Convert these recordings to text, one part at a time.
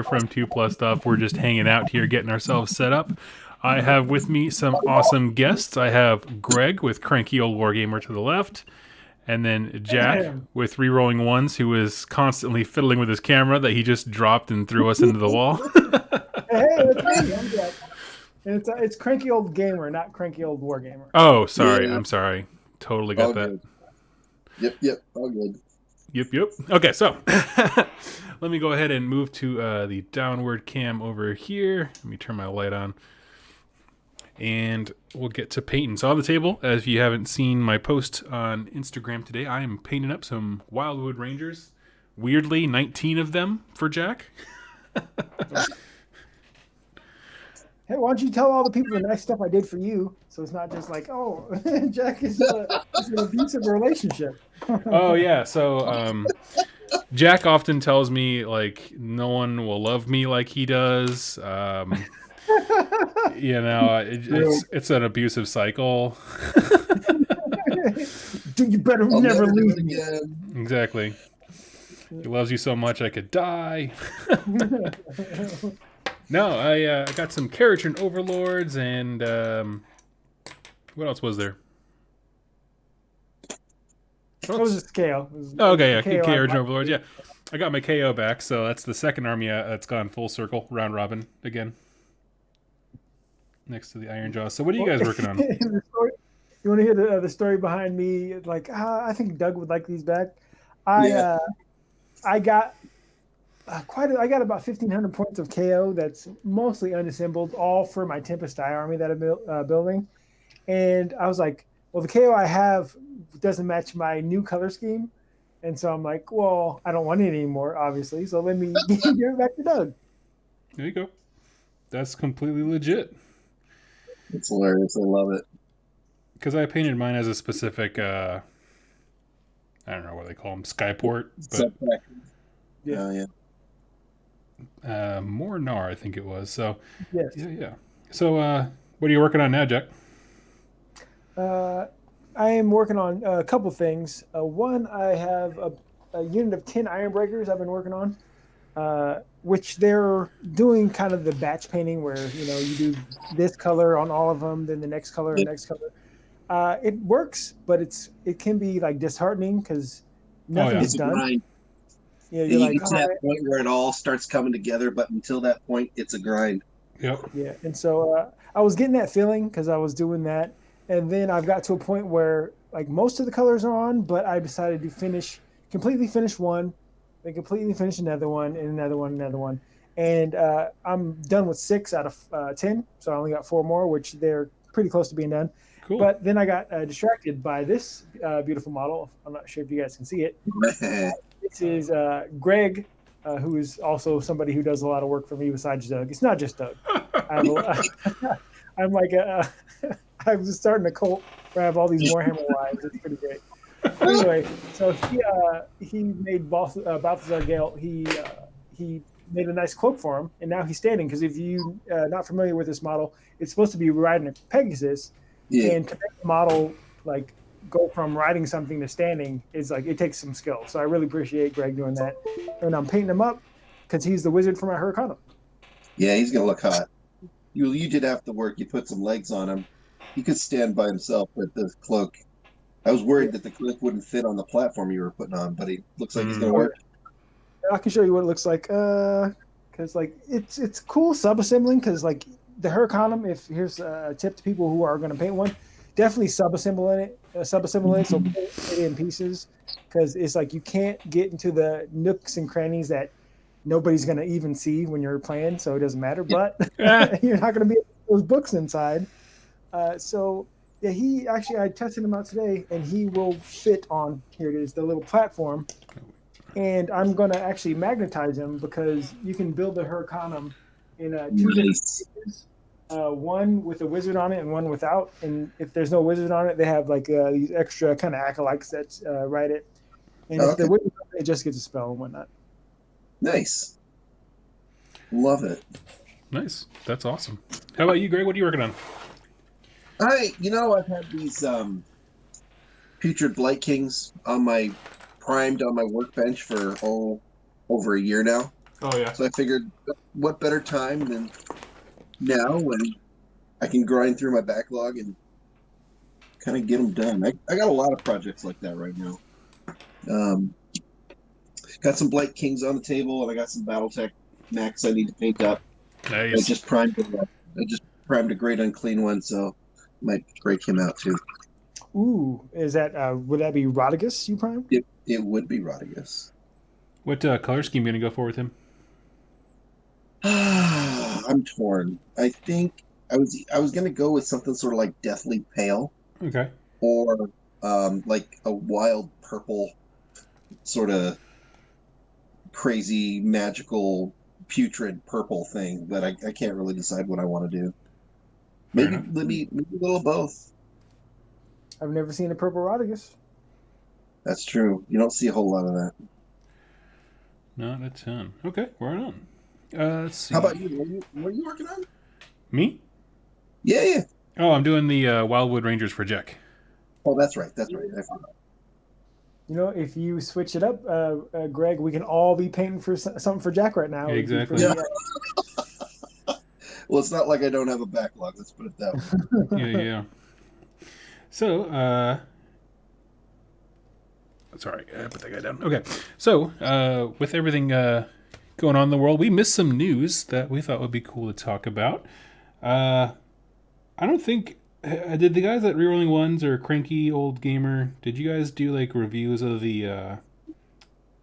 from 2 Plus Stuff. We're just hanging out here, getting ourselves set up. I have with me some awesome guests. I have Greg with Cranky Old Wargamer to the left, and then Jack with Rerolling Ones, who is constantly fiddling with his camera that he just dropped and threw us into the wall. Hey, it's me. I'm Jack. And it's Cranky Old Gamer, not Cranky Old Wargamer. Oh, sorry. Yeah. I'm sorry. Totally got that. Good. Yep. All good. Yep. Okay, so let me go ahead and move to the downward cam over here. Let me turn my light on. And we'll get to painting. So on the table, as you haven't seen my post on Instagram today, I am painting up some Wildwood Rangers. Weirdly, 19 of them for Jack. Hey, why don't you tell all the people the nice stuff I did for you, so it's not just like, oh, Jack is an abusive relationship. Oh yeah, so Jack often tells me like no one will love me like he does. You know, it's an abusive cycle. Dude, you better never leave me. Exactly. He loves you so much I could die. No, I got some Keratin Overlords and what else was there? What was this KO? Okay, yeah, Keratin Overlords. Yeah, I got my KO back, so that's the second army that's gone full circle, round robin again, next to the Iron Jaws. So what are you guys working on? You want to hear the story behind me? Like, I think Doug would like these back. I got I got about 1,500 points of KO that's mostly unassembled, all for my Tempest Die army that I'm building. And I was like, well, the KO I have doesn't match my new color scheme. And so I'm like, well, I don't want it anymore, obviously. So let me give it back to Doug. There you go. That's completely legit. It's hilarious. I love it. Because I painted mine as a specific, I don't know what they call them, Skyport. But yeah. Mornar, I think it was. So yes. Yeah. So what are you working on now, Jack? I am working on a couple things. One, I have a unit of 10 Iron Breakers I've been working on, which they're doing kind of the batch painting where, you know, you do this color on all of them, then the next color and next color. It works, but it can be like disheartening because nothing's done. Yeah, you get to that point where it all starts coming together, but until that point, it's a grind. Yep. Yeah, and so I was getting that feeling because I was doing that, and then I've got to a point where like most of the colors are on, but I decided to completely finish one, then completely finish another one, and another one, and I'm done with 6 out of 10, so I only got 4 more, which they're pretty close to being done. Cool. But then I got distracted by this beautiful model. I'm not sure if you guys can see it. This is Greg, who is also somebody who does a lot of work for me besides Doug. It's not just Doug. I'm like I'm just starting a cult where I have all these Warhammer wives. It's pretty great. Anyway, so he made Balthazar Gale. He made a nice cloak for him, and now he's standing. Because if you not familiar with this model, it's supposed to be riding a Pegasus, and to make the model like go from riding something to standing is like it takes some skill. So I really appreciate Greg doing that, and I'm painting him up because he's the wizard for my Huracanum. Yeah, he's gonna look hot. You did have to work. You put some legs on him. He could stand by himself with the cloak. I was worried that the cloak wouldn't fit on the platform you were putting on, but it looks like he's gonna work. I can show you what it looks like. Because like it's cool sub-assembling because like the Huracanum. If here's a tip to people who are going to paint one, definitely sub-assemble it. So paint it in pieces because it's like you can't get into the nooks and crannies that nobody's going to even see when you're playing, so it doesn't matter. But you're not going to be those books inside. So yeah, I tested him out today, and he will fit on here. It is the little platform, and I'm going to actually magnetize him because you can build the Huracanum in 2 different stages. One with a wizard on it and one without. And if there's no wizard on it, they have like these extra kind of acolytes that write it. And if the wizard on it, just gets a spell and whatnot. Nice. Love it. Nice. That's awesome. How about you, Greg? What are you working on? I've had these Putrid Blight Kings primed on my workbench for over a year now. Oh yeah. So I figured, what better time than now when I can grind through my backlog and kind of get them done. I got a lot of projects like that right now. Um, got some Blight Kings on the table, and I got some BattleTech mechs I need to paint up. I Nice. just primed a great unclean one, so might break him out too. Ooh, is that would that be Rodigus you prime? It would be Rodigus. What color scheme are you gonna go for with him? I'm torn. I think I was gonna go with something sort of like Deathly Pale Okay. or like a wild purple sort of crazy magical putrid purple thing, but I can't really decide what I want to do. Fair Maybe a little of both. I've never seen a purple Rodigus. That's true. You don't see a whole lot of that. Not a ton. Okay, we're on. Let's see. How about you? What are you working on? Me? Yeah. Oh, I'm doing the Wildwood Rangers for Jack. Oh, that's right. I forgot. You know, if you switch it up, Greg, we can all be painting for something for Jack right now. Yeah, It'd be exactly. pretty, Well, it's not like I don't have a backlog. Let's put it that way. Yeah. So, sorry, I put that guy down. Okay, so with everything going on in the world, we missed some news that we thought would be cool to talk about. I don't think did the guys at Rerolling Ones or Cranky Old Gamer, did you guys do like reviews of the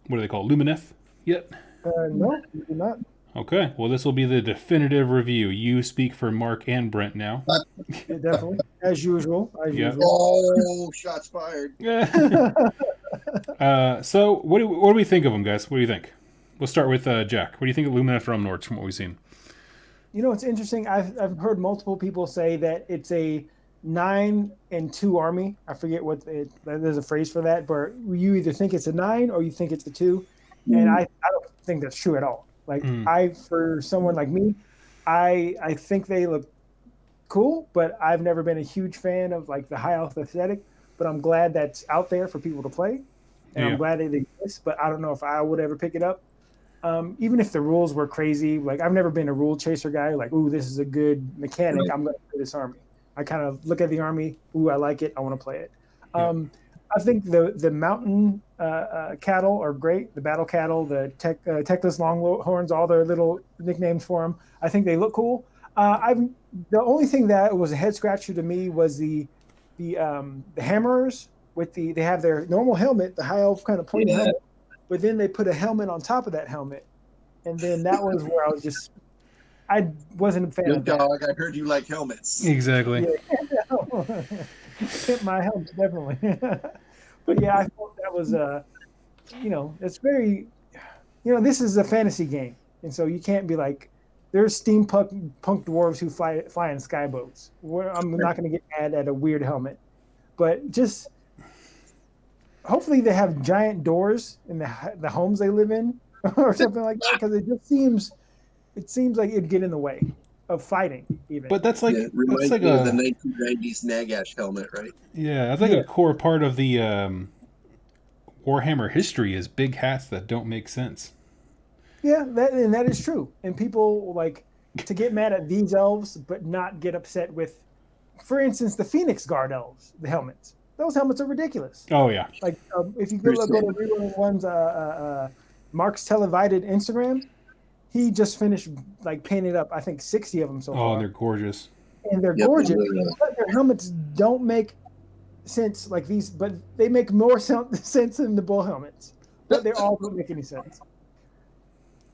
what do they call Lumineth yet? no, you do not. Okay, well this will be the definitive review. You speak for Mark and Brent now. Yeah, definitely, as usual. Yeah. Oh, shots fired. So what do we think of them, guys? What do you think? We'll start with Jack. What do you think of Lumineth Realm-lords from what we've seen? You know, it's interesting. I've heard multiple people say that it's a 9-2 army. I forget there's a phrase for that, but you either think it's a 9 or you think it's a 2, and I don't think that's true at all. Like for someone like me, I think they look cool, but I've never been a huge fan of like the high elf aesthetic. But I'm glad that's out there for people to play, and I'm glad it exists. But I don't know if I would ever pick it up. Even if the rules were crazy, like I've never been a rule chaser guy. Like, ooh, this is a good mechanic. I'm going to play this army. I kind of look at the army. Ooh, I like it. I want to play it. I think the mountain cattle are great. The battle cattle, the Techless Longhorns, all their little nicknames for them. I think they look cool. The only thing that was a head scratcher to me was the hammerers with they have their normal helmet, the high elf kind of pointy helmet. But then they put a helmet on top of that helmet, and then that was where I wasn't a fan of that. Dog, I heard you like helmets. Exactly. Yeah. Hit my helmet, definitely. But yeah, I thought that was it's very, this is a fantasy game, and so you can't be like, there's steampunk dwarves who fly in skyboats. I'm not going to get mad at a weird helmet, but just. Hopefully they have giant doors in the homes they live in or something like that, because it seems like it'd get in the way of fighting even. But that's like the 1990s Nagash helmet, right? Yeah, that's like a core part of the Warhammer history is big hats that don't make sense. Yeah, that is true. And people like to get mad at these elves but not get upset with, for instance, the Phoenix Guard elves, the helmets. Those helmets are ridiculous. Oh yeah. Like if you go to Rerolling One's Mark's Televided Instagram, he just finished like painted up I think 60 of them so far. Oh, they're gorgeous. And they're gorgeous. But their helmets don't make sense like these, but they make more sense than the bull helmets. But they all don't make any sense.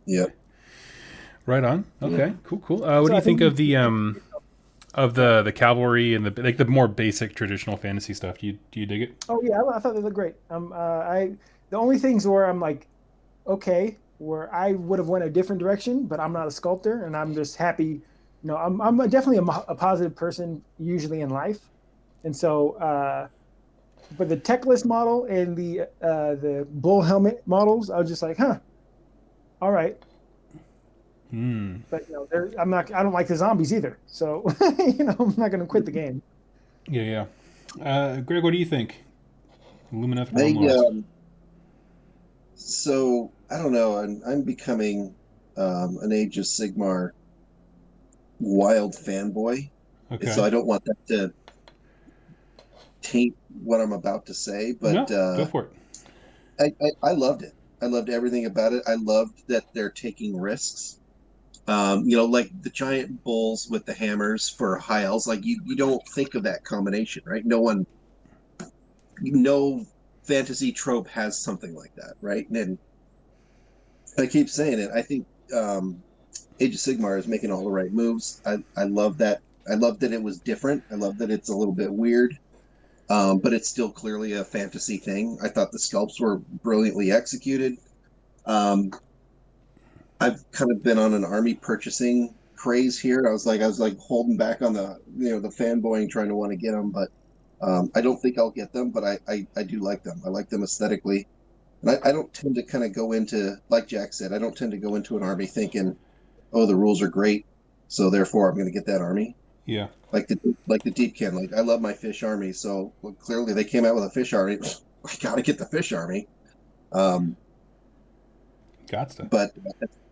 Yeah. Right on. Okay. Yeah. Cool. What do you think of the cavalry and the more basic traditional fantasy stuff? Do you dig it? Oh yeah, I thought they looked great. The only things where I'm like, okay, where I would have went a different direction, but I'm not a sculptor, and I'm just happy. I'm definitely a positive person usually in life, and so. But the Techless model and the bull helmet models, I was just like, all right. But I don't like the zombies either, so I'm not going to quit the game. Yeah. Greg, what do you think? Lumineth Realm-lords. So I don't know. I'm becoming an Age of Sigmar wild fanboy, Okay. so I don't want that to taint what I'm about to say. No, But go for it. I loved it. I loved everything about it. I loved that they're taking risks. Like the giant bulls with the hammers for high elves. Like you don't think of that combination, right? No fantasy trope has something like that, right? And I keep saying it. I think Age of Sigmar is making all the right moves. I love that. I love that it was different. I love that it's a little bit weird, but it's still clearly a fantasy thing. I thought the sculpts were brilliantly executed. Um, I've kind of been on an army purchasing craze here. I was like holding back on the fanboying, trying to want to get them, but I don't think I'll get them. But I do like them. I like them aesthetically, and I don't tend to kind of go into, like Jack said, I don't tend to go into an army thinking, oh, the rules are great, so therefore I'm going to get that army. Yeah. Like the deep can. Like I love my fish army, so well, clearly they came out with a fish army. I got to get the fish army. Gotcha. But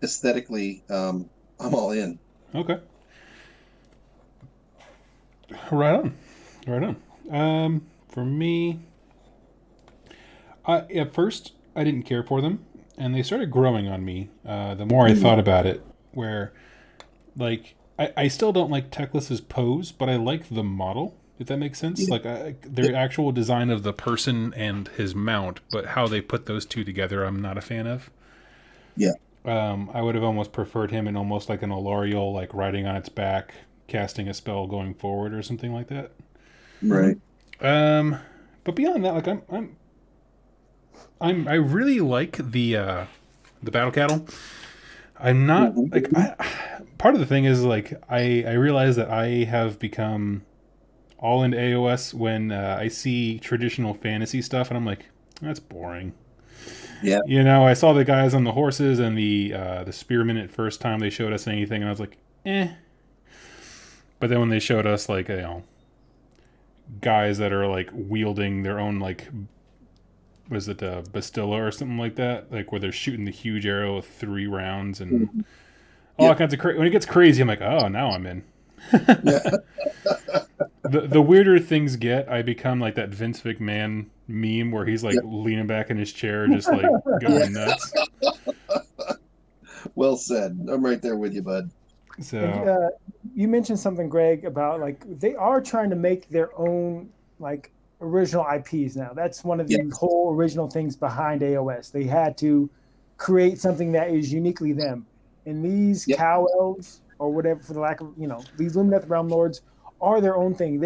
aesthetically, I'm all in. Okay. Right on. Right on. For me, at first I didn't care for them, and they started growing on me the more I thought about it. Where, like, I still don't like Teclis's pose, but I like the model. If that makes sense, Yeah. like their actual design of the person and his mount, but how they put those two together, I'm not a fan of. Yeah. I would have almost preferred him in almost like an Alarial, like riding on its back, casting a spell going forward or something like that. Right. But beyond that, like I really like the battle cattle. I'm not like part of the thing is like I realize that I have become all into AOS when I see traditional fantasy stuff and I'm like, that's boring. Yeah. You know, I saw the guys on the horses and the spearmen at first time they showed us anything, and I was like, eh. But then when they showed us like guys that are like wielding their own like, was it a Bastilla or something like that, like where they're shooting the huge arrow with 3 rounds and all kinds of when it gets crazy, I'm like, oh, now I'm in. The weirder things get, I become like that Vince McMahon meme where he's like leaning back in his chair, just like going nuts. Well said. I'm right there with you, bud. So And, you mentioned something, Greg, about like they are trying to make their own like original IPs now. That's one of the whole original things behind AOS. They had to create something that is uniquely them. And these cow elves or whatever, for the lack of these Lumineth Realm-lords are their own thing.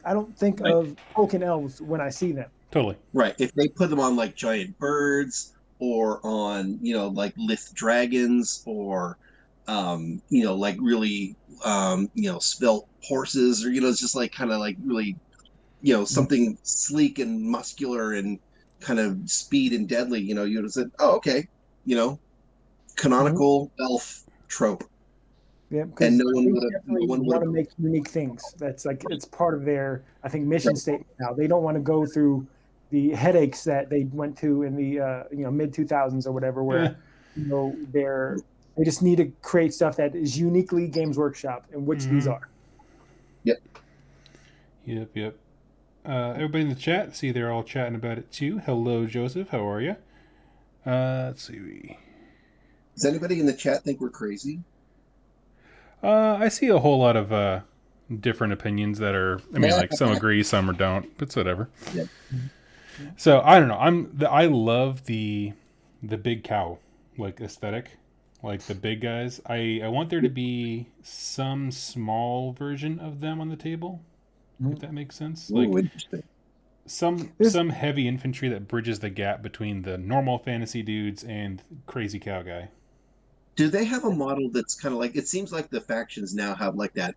I don't think of Tolkien elves when I see them. totally. Right. If they put them on like giant birds or on, like lithe dragons or, like really, svelte horses or, it's just like kind of like really, something sleek and muscular and kind of speed and deadly, you would have said, oh, okay, canonical elf trope. Yeah, because And no one they would have. definitely want to make unique things. That's like it's part of their, I think, mission statement now. They don't want to go through the headaches that they went to in the mid 2000s or whatever, where they just need to create stuff that is uniquely Games Workshop, and which these are. Yep. Everybody in the chat, see they're all chatting about it too. Hello, Joseph. How are you? Let's see. Does anybody in the chat think we're crazy? I see a whole lot of different opinions that are. I mean, like some agree, some don't. But it's whatever. Yep. So I don't know. I love the big cow like aesthetic, like the big guys. I want there to be some small version of them on the table, if that makes sense. Ooh, like interesting. some heavy infantry that bridges the gap between the normal fantasy dudes and crazy cow guy. Do they have a model that's kind of like, it seems like the factions now have like that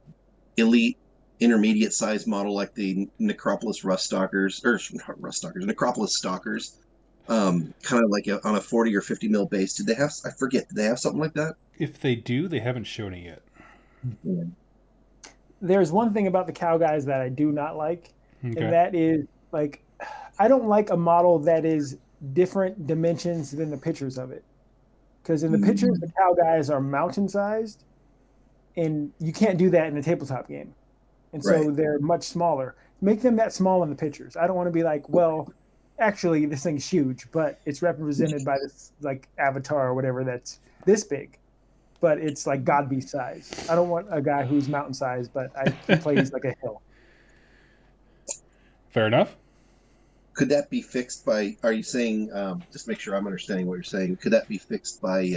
elite intermediate size model, like the Necropolis Necropolis Stalkers, kind of like on a 40 or 50 mil base. Did they have, I forget, did they have something like that? If they do, they haven't shown it yet. Yeah. There's one thing about the cow guys that I do not like, Okay. and that is like, I don't like a model that is different dimensions than the pictures of it. Because in the pictures, the cow guys are mountain sized, and you can't do that in a tabletop game. And so they're much smaller. Make them that small in the pictures. I don't want to be like, well, actually, this thing's huge, but it's represented by this like avatar or whatever that's this big, but it's like God Beast size. I don't want a guy who's mountain sized, but he plays like a hill. Fair enough. Could that be fixed by? Are you saying? Just make sure I'm understanding what you're saying. Could that be fixed by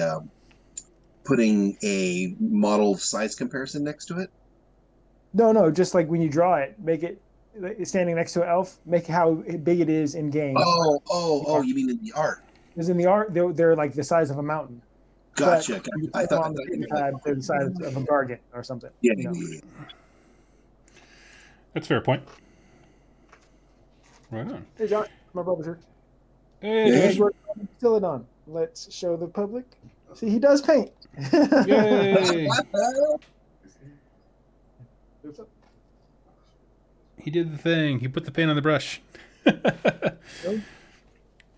putting a model size comparison next to it? No, just like when you draw it, make it standing next to an elf, make how big it is in game. Oh, you mean in the art? Because in the art, they're like the size of a mountain. Gotcha. I thought on they're the size of a gargant or something. Yeah, you know? That's a fair point. Right on. Hey, Josh, my brother's here. Hey, Josh. Still it on. Let's show the public. See, he does paint. Yay! He did the thing. He put the paint on the brush.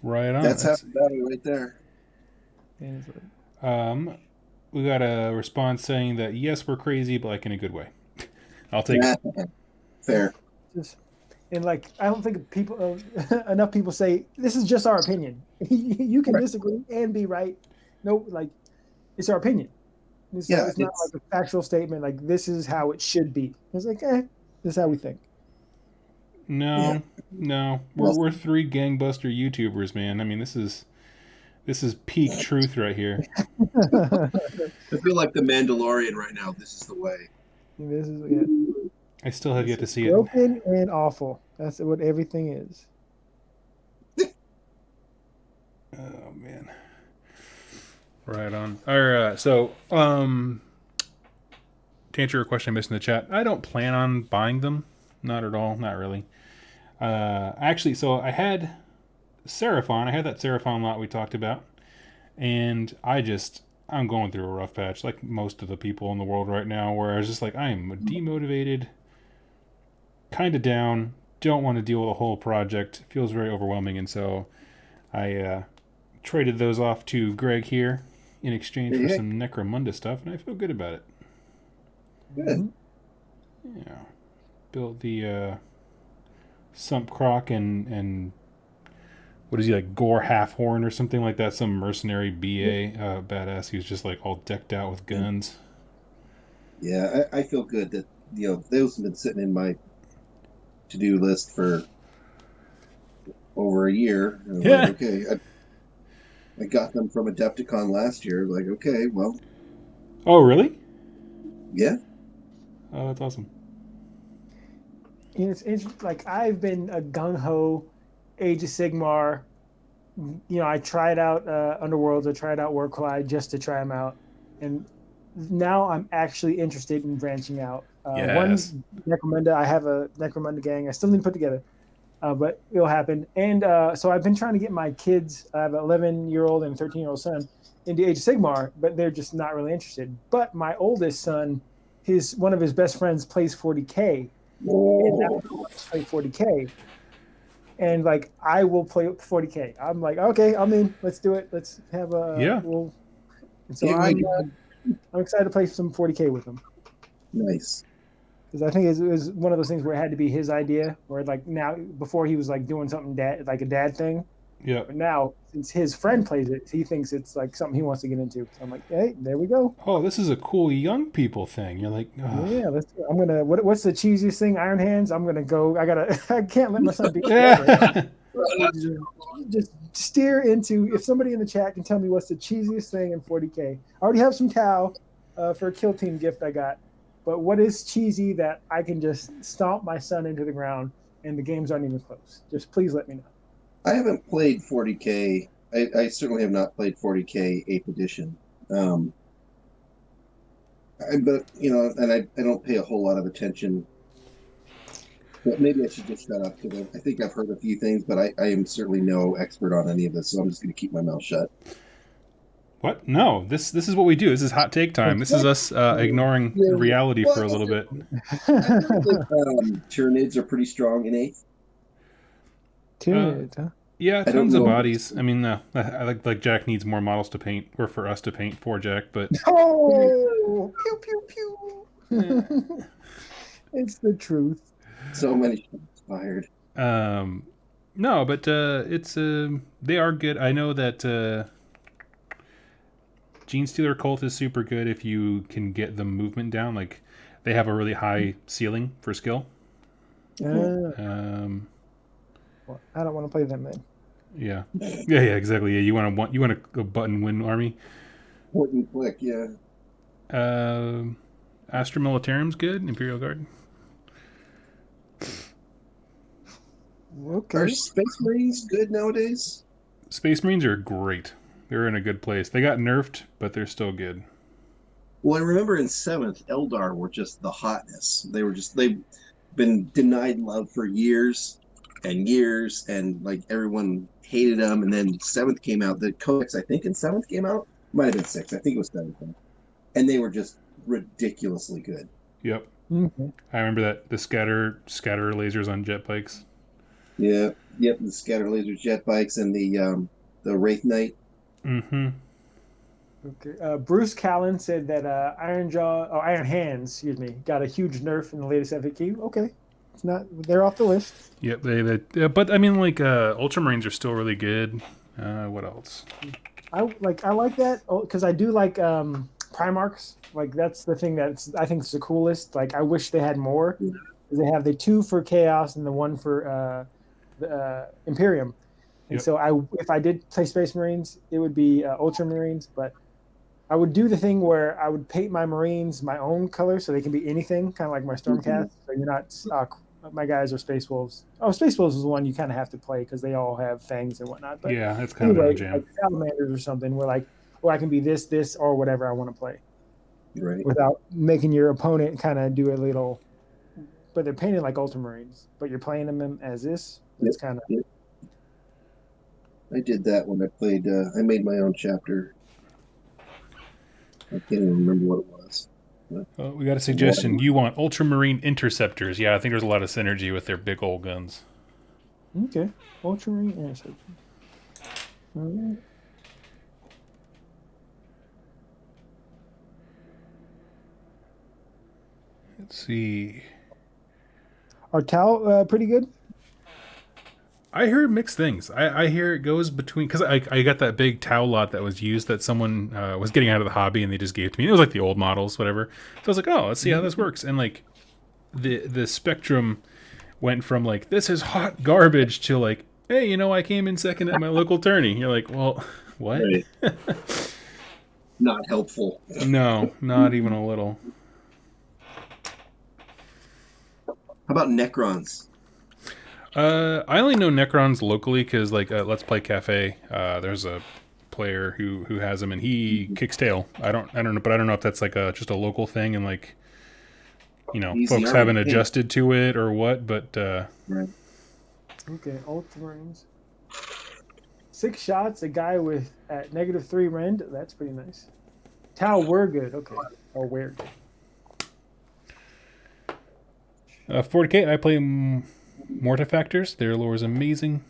Right on. That's half the battle right there. We got a response saying that yes, we're crazy, but like in a good way. I'll take it. Fair. And like, I don't think people enough people say this is just our opinion. You can disagree and be right. No, like it's our opinion. It's not like a factual statement. Like this is how it should be. It's like, this is how we think. No, we're three gangbuster YouTubers, man. I mean, this is peak truth right here. I feel like the Mandalorian right now. This is the way. This is I still have yet to see broken it. And awful. That's what everything is. Oh man. Right on. All right. So, to answer your question I missed in the chat, I don't plan on buying them. Not at all. Not really. Actually, so I had Seraphon. I had that Seraphon lot we talked about, and I'm going through a rough patch, like most of the people in the world right now, where I was just like, I am demotivated, kind of down, don't want to deal with a whole project. It feels very overwhelming, and so I traded those off to Greg here in exchange for some Necromunda stuff, and I feel good about it. Good. Yeah. Built the Sump Croc and what is he, like Gore Halfhorn or something like that? Some mercenary BA badass who's just like all decked out with guns. Yeah, I feel good that those have been sitting in my to-do list for over a year. Yeah. Like, okay, I got them from Adepticon last year. Like, okay, well. Oh, really? Yeah. Oh, that's awesome. It's like I've been a gung-ho Age of Sigmar. I tried out Underworlds, I tried out Warcry just to try them out, and now I'm actually interested in branching out. Yes. One Necromunda, I have a Necromunda gang. I still need to put together, but it'll happen. And so I've been trying to get my kids. I have an 11-year-old and a 13-year-old son into Age of Sigmar, but they're just not really interested. But my oldest son, one of his best friends plays 40K. And now play 40K, and like I will play 40K. I'm like, okay, I'm in. Let's do it. Let's have a and so I'm excited to play some 40K with him. Nice. Because I think it was one of those things where it had to be his idea. Where like now, before he was like doing something like a dad thing. Yeah. But now, since his friend plays it, he thinks it's like something he wants to get into. So I'm like, hey, there we go. Oh, this is a cool young people thing. You're like, oh. Yeah, I'm gonna. What's the cheesiest thing? Iron Hands. I'm gonna go. I can't let my son be. Just steer into. If somebody in the chat can tell me what's the cheesiest thing in 40K. I already have some Tau for a Kill Team gift I got. But what is cheesy that I can just stomp my son into the ground and the games aren't even close? Just please let me know. I haven't played 40K. I certainly have not played 40K 8th edition. But and I don't pay a whole lot of attention. But maybe I should just shut up because I think I've heard a few things, but I am certainly no expert on any of this, so I'm just going to keep my mouth shut. What? No, this is what we do. This is hot take time. This is us ignoring reality for a little bit. Tyranids are pretty strong in 8th. Tyranids, huh? Yeah, I don't tons of know. bodies. I mean, I like Jack needs more models to paint, or for us to paint for Jack, but Oh, pew pew pew. It's the truth. So many shots fired. no, but it's they are good. I know that Gene Stealer Cult is super good if you can get the movement down. Like they have a really high ceiling for skill. Um, Well, I don't want to play them then. yeah, yeah, exactly. Yeah, you want a button win army. Point and click, yeah. Astra Militarim's good. Imperial Guard. Okay. Are Space Marines good nowadays? Space Marines are great. They're in a good place. They got nerfed, but they're still good. Well, I remember in 7th, Eldar were just the hotness. They've been denied love for years and years, and like everyone hated them. And then 7th came out. The Codex, I think, in 7th came out. Might have been 6th. I think it was 7th. And they were just ridiculously good. Yep. Mm-hmm. I remember that the scatter lasers on jet bikes. Yeah, yep. The scatter laser jet bikes and the Wraith Knight. Mm-hmm. Okay. Bruce Callan said that Iron Hands, excuse me, got a huge nerf in the latest FAQ. Okay, it's not. They're off the list. Yep. But I mean, like Ultramarines are still really good. What else? I like that because I do like Primarchs. Like that's the thing I think is the coolest. Like I wish they had more. They have the 2 for Chaos and the 1 for the Imperium. And Yep. so if I did play Space Marines, it would be Ultramarines, but I would do the thing where I would paint my Marines my own color so they can be anything, kind of like my Stormcast. So you're not my guys are Space Wolves. Oh, Space Wolves is one you kind of have to play because they all have fangs and whatnot. But Yeah, that's kind of a jam. like Salamanders or something where like, I can be this, or whatever I want to play. Right. Without making your opponent kind of do a little, but they're painted like Ultramarines, but you're playing them as this. It's kind of. Yep. I did that when I played. I made my own chapter. I can't even remember what it was. We got a suggestion. You want Ultramarine Interceptors? Yeah, I think there's a lot of synergy with their big old guns. Okay, Ultramarine Interceptor. All right. Let's see. Are Tau pretty good? I heard mixed things. I hear it goes between because I got that big Tau lot that was used that someone was getting out of the hobby and they just gave to me. It was like the old models, whatever. So I was like, oh, let's see how this works. And like the spectrum went from like this is hot garbage to like, hey, I came in second at my local tourney. You're like, well, what? Right. Not helpful. No, not even a little. How about Necrons? I only know Necrons locally because like Let's Play Cafe, there's a player who has them and he kicks tail. I don't know, but I don't know if that's like just a local thing and like folks haven't adjusted to it or what. But right. Okay, Ultramarines. 6 shots, a guy with at -3 rend. That's pretty nice. Tau, we're good. Okay, or we're good. 40k, I play Mortifactors. Their lore is amazing.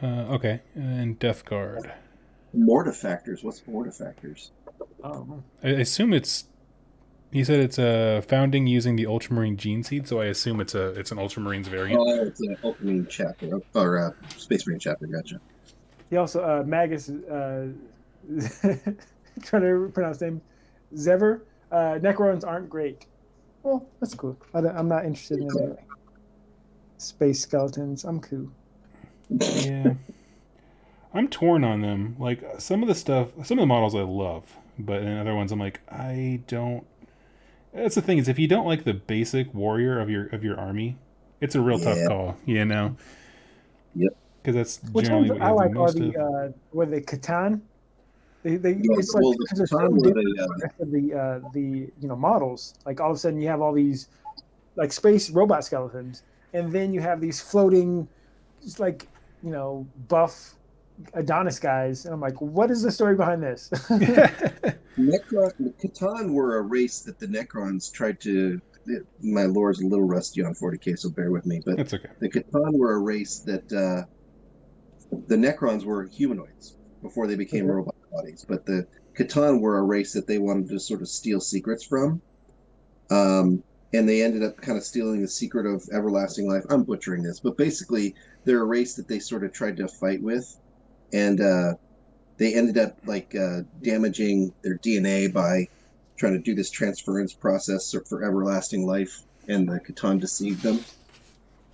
Okay, and Death Guard. Mortifactors. What's Mortifactors? Oh, I assume it's. He said it's a founding using the Ultramarine gene seed, so I assume it's an Ultramarines variant. Oh, it's an Ultramarine chapter or Space Marine chapter. Gotcha. he also Magus trying to pronounce his name. Zever. Necrons aren't great. Well, that's cool. I'm not interested in anyway. Space skeletons. I'm cool. Yeah. I'm torn on them. Like some of the models I love, but in other ones I'm like, I don't. That's the thing is if you don't like the basic warrior of your army, it's a real tough call, Yep. Because that's Which generally ones what I you like have the are most the were they Catan? They Yeah, it's well, like the because they're so Catan were different the models. Like all of a sudden you have all these like space robot skeletons, and then you have these floating, just like buff Adonis guys, and I'm like, what is the story behind this? The Catan were a race that the Necrons tried to. My lore's a little rusty on 40k, so bear with me. But That's okay. the Catan were a race that the Necrons were humanoids before they became robot bodies, but the Catan were a race that they wanted to sort of steal secrets from. And they ended up kind of stealing the secret of everlasting life. I'm butchering this, but basically, they're a race that they sort of tried to fight with, and they ended up like damaging their DNA by trying to do this transference process for everlasting life, and the Catan deceived them.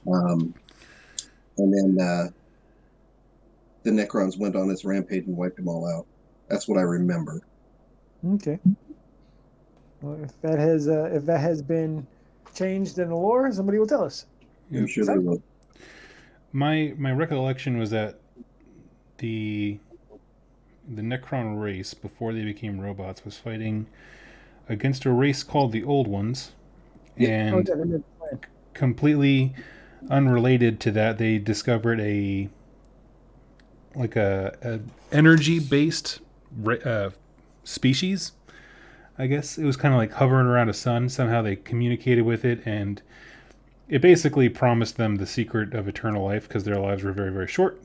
And then the Necrons went on this rampage and wiped them all out. That's what I remember. Okay. Well, if that has been changed in the lore, somebody will tell us. I'm sure they will. My recollection was that the Necron race, before they became robots, was fighting against a race called the Old Ones, and completely unrelated to that, they discovered a energy based species. I guess it was kind of like hovering around a sun. Somehow they communicated with it, and it basically promised them the secret of eternal life because their lives were very, very short.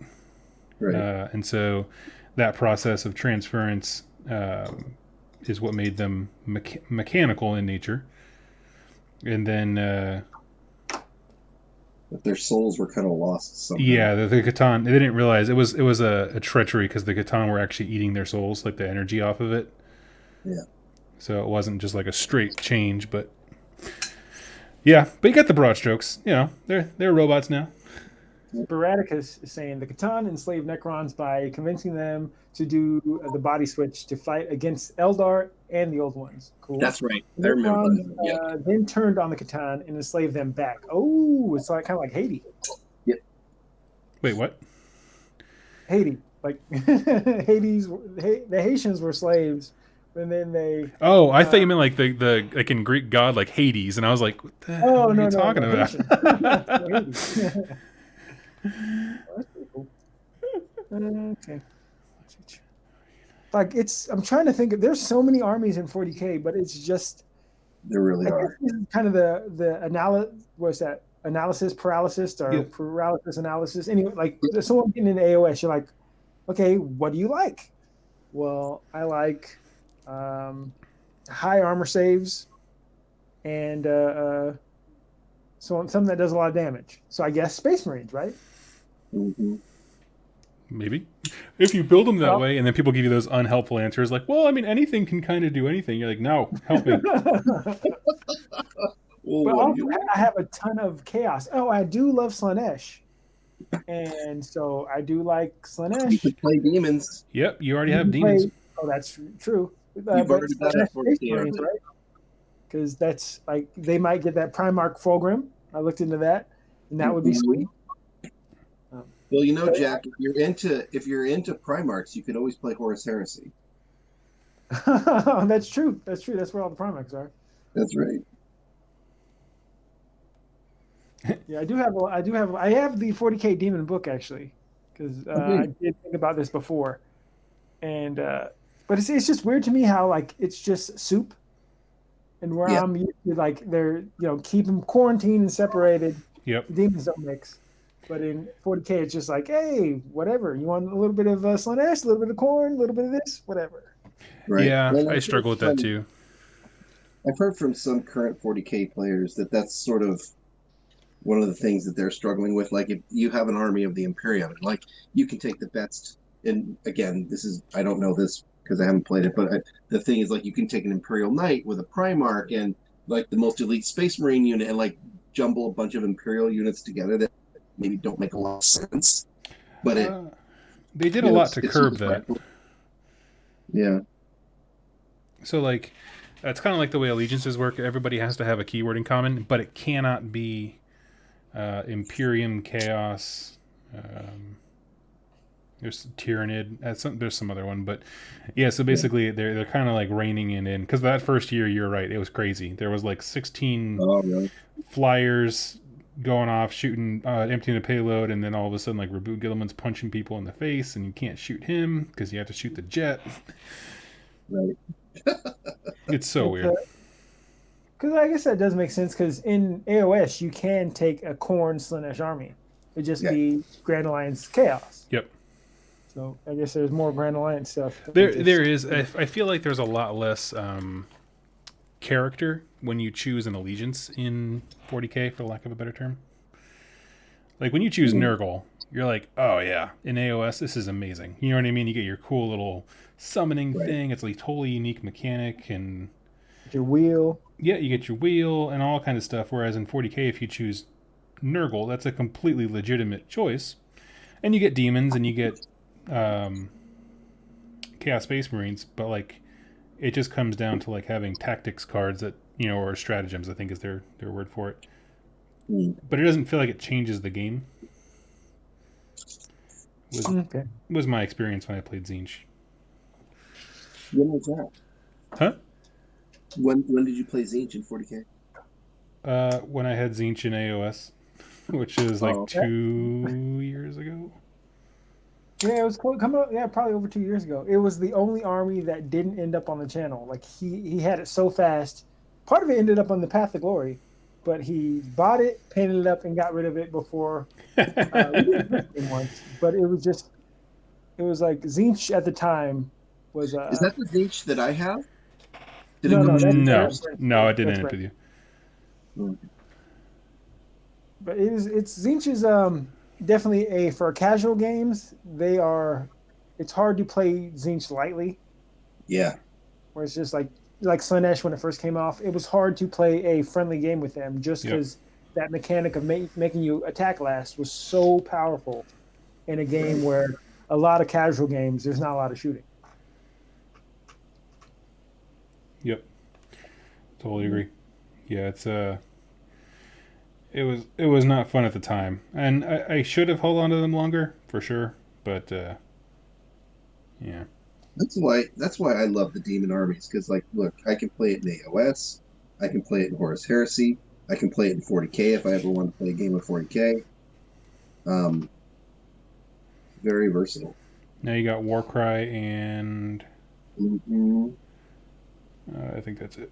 Right. And so that process of transference is what made them mechanical in nature. And then but their souls were kind of lost somehow. Yeah, the Catan, they didn't realize it was a treachery because the Catan were actually eating their souls, like the energy off of it. Yeah. So it wasn't just like a straight change, but yeah, but you get the broad strokes. You know, they're robots now. Sporadicus is saying the Catan enslaved Necrons by convincing them to do the body switch to fight against Eldar and the Old Ones. Cool. That's right. I The remember Necrons, that. Yeah. then turned on the Catan and enslaved them back. Oh, it's like kind of like Haiti. Wait, what? Haiti, like the Haitians were slaves, and then they. Oh, I thought you meant like the like in Greek god like Hades, and I was like, what the hell are you talking about? That's pretty cool. Okay. Like I'm trying to think. There's so many armies in 40K, but it's just. There really are. This is kind of the analysis paralysis or paralysis analysis. Anyway, like someone getting into AOS, you're like, okay, what do you like? Well, I like high armor saves and something that does a lot of damage. So I guess Space Marines, right? Mm-hmm. Maybe. If you build them that way, and then people give you those unhelpful answers, like, well, I mean, anything can kind of do anything. You're like, no, help me. But also, I have a ton of chaos. Oh, I do love Slanesh. And so I do like Slanesh. You can play demons. Yep, you already have demons. That's true. You've already done that for Marines, right? Because that's like they might get that Primarch Fulgrim. I looked into that, and that would be sweet. Well, you know, Jack, if you're into Primarchs, you could always play Horus Heresy. That's true. That's where all the Primarchs are. That's right. Yeah, I have the 40K Demon book actually, because I did think about this before, and but it's just weird to me how like it's just soup, and where I'm used to like they're keep them quarantined and separated. Yep. The demons don't mix. But in 40K, it's just like, hey, whatever. You want a little bit of Slanesh, a little bit of corn, a little bit of this, whatever. Right. Yeah, I struggle with that too. I've heard from some current 40K players that that's sort of one of the things that they're struggling with. Like, if you have an army of the Imperium, like, you can take the best. And again, I don't know this because I haven't played it, but the thing is, like, you can take an Imperial Knight with a Primarch and, like, the most elite Space Marine unit and, like, jumble a bunch of Imperial units together that maybe don't make a lot of sense, but they did a lot to curb that. Yeah. So like, it's kind of like the way allegiances work. Everybody has to have a keyword in common, but it cannot be Imperium, Chaos. There's Tyrannid. There's some other one, but yeah. So basically, they're kind of like reining it in because that first year, you're right, it was crazy. There was like 16 flyers going off, shooting, emptying the payload, and then all of a sudden, like, Reboot Gilliman's punching people in the face, and you can't shoot him because you have to shoot the jet. Right. It's so weird. Because I guess that does make sense, because in AOS, you can take a Khorne Slanesh army. It'd just be Grand Alliance Chaos. Yep. So I guess there's more Grand Alliance stuff. There is. I feel like there's a lot less character when you choose an allegiance in 40k, for lack of a better term. Like when you choose Nurgle, you're like, oh yeah, in AOS this is amazing. You know what I mean? You get your cool little summoning thing. It's like totally unique mechanic, and Your wheel. yeah, you get your wheel and all kind of stuff. Whereas in 40k, if you choose Nurgle, that's a completely legitimate choice, and you get demons and you get Chaos Space Marines, but like it just comes down to like having tactics cards that or stratagems, I think is their word for it. But it doesn't feel like it changes the game. Was my experience when I played Tzeentch. When was that? Huh? When did you play Tzeentch in 40k? When I had Tzeentch in AOS, which is like 2 years ago. Yeah, it was coming up. Yeah, probably over 2 years ago. It was the only army that didn't end up on the channel. Like he had it so fast. Part of it ended up on the Path of Glory, but he bought it, painted it up, and got rid of it before. We didn't miss it once, but it was like Tzeentch at the time was. Is that the Tzeentch that I have? No, it didn't end up with you. But it's Tzeentch is definitely for casual games. It's hard to play Tzeentch lightly. Yeah. Where it's just like Slanesh when it first came off, it was hard to play a friendly game with them just because that mechanic of making you attack last was so powerful in a game where a lot of casual games there's not a lot of shooting. Yep. Totally agree. Yeah, it was not fun at the time, and I should have held on to them longer for sure, but yeah. That's why I love the Demon armies, because like, look, I can play it in AOS, I can play it in Horus Heresy, I can play it in 40k if I ever want to play a game of 40k. Very versatile. Now you got Warcry and I think that's it.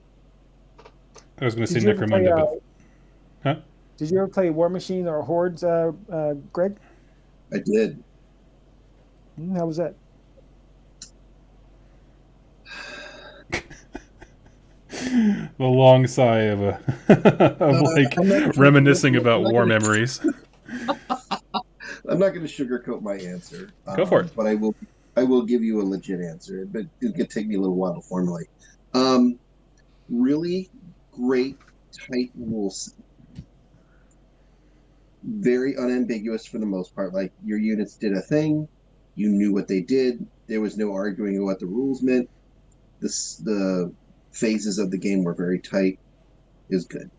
I was going to say Necromunda, but huh? Did you ever play War Machine or Hordes, Greg? I did. How was that? The long sigh of reminiscing about war memories. I'm not going to sugarcoat my answer. Go for it. But I will give you a legit answer, but it could take me a little while to formulate. Really great, tight rules. Very unambiguous for the most part. Like, your units did a thing, you knew what they did. There was no arguing what the rules meant. The phases of the game were very tight. It was good.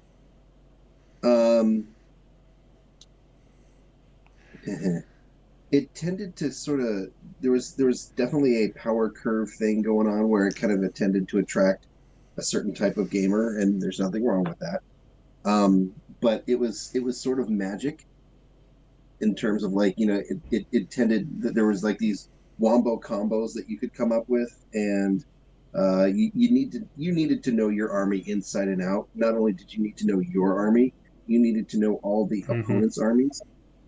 It tended to sort of there was definitely a power curve thing going on where it kind of tended to attract a certain type of gamer, and there's nothing wrong with that. But it was sort of magic in terms of like, it tended that there was like these wombo combos that you could come up with, and you needed to know your army inside and out. Not only did you need to know your army, you needed to know all the opponent's armies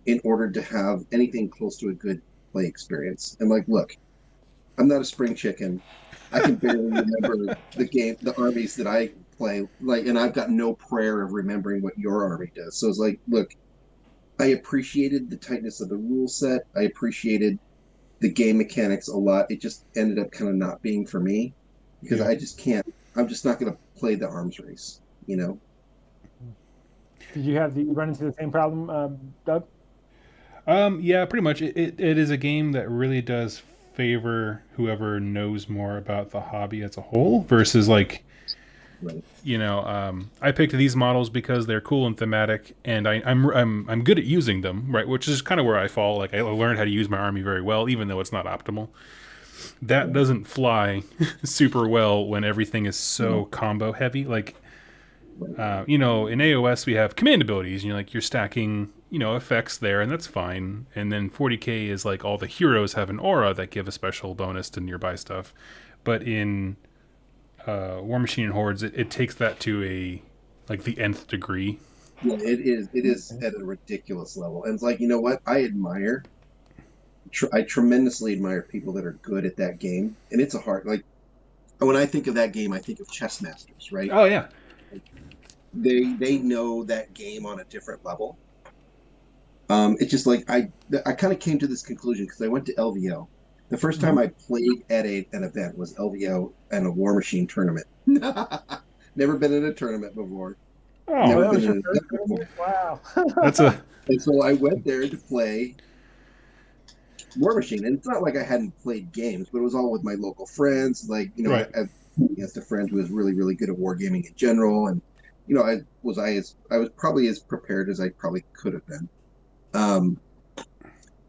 in order to have anything close to a good play experience. And like, look, I'm not a spring chicken. I can barely remember the armies that I play, like, and I've got no prayer of remembering what your army does. So it's like, look, I appreciated the tightness of the rule set. I appreciated the game mechanics a lot. It just ended up kind of not being for me because I just can't. I'm just not going to play the arms race, Did you run into the same problem, Doug? Yeah, pretty much. It is a game that really does favor whoever knows more about the hobby as a whole versus like, I picked these models because they're cool and thematic, and I'm good at using them, right? Which is kind of where I fall. Like, I learned how to use my army very well, even though it's not optimal. That doesn't fly super well when everything is so combo heavy. Like, in AOS we have command abilities, and you're stacking, effects there, and that's fine. And then 40k is like all the heroes have an aura that give a special bonus to nearby stuff. But in War Machine and Hordes, it takes that to the nth degree. Yeah, it is at a ridiculous level. And it's like, you know what? I admire I tremendously admire people that are good at that game, and it's a hard like. When I think of that game, I think of chess masters, right? Oh yeah. They know that game on a different level. It's just like I kind of came to this conclusion because I went to LVO. The first time I played at an event was LVO and a War Machine tournament. Never been in a tournament before. Oh, Never that was been your in first an event before. tournament? Wow. that's a And so I went there to play War Machine, and it's not like I hadn't played games, but it was all with my local friends. Like right. I against a friend who was really, really good at wargaming in general, and I was probably as prepared as I probably could have been.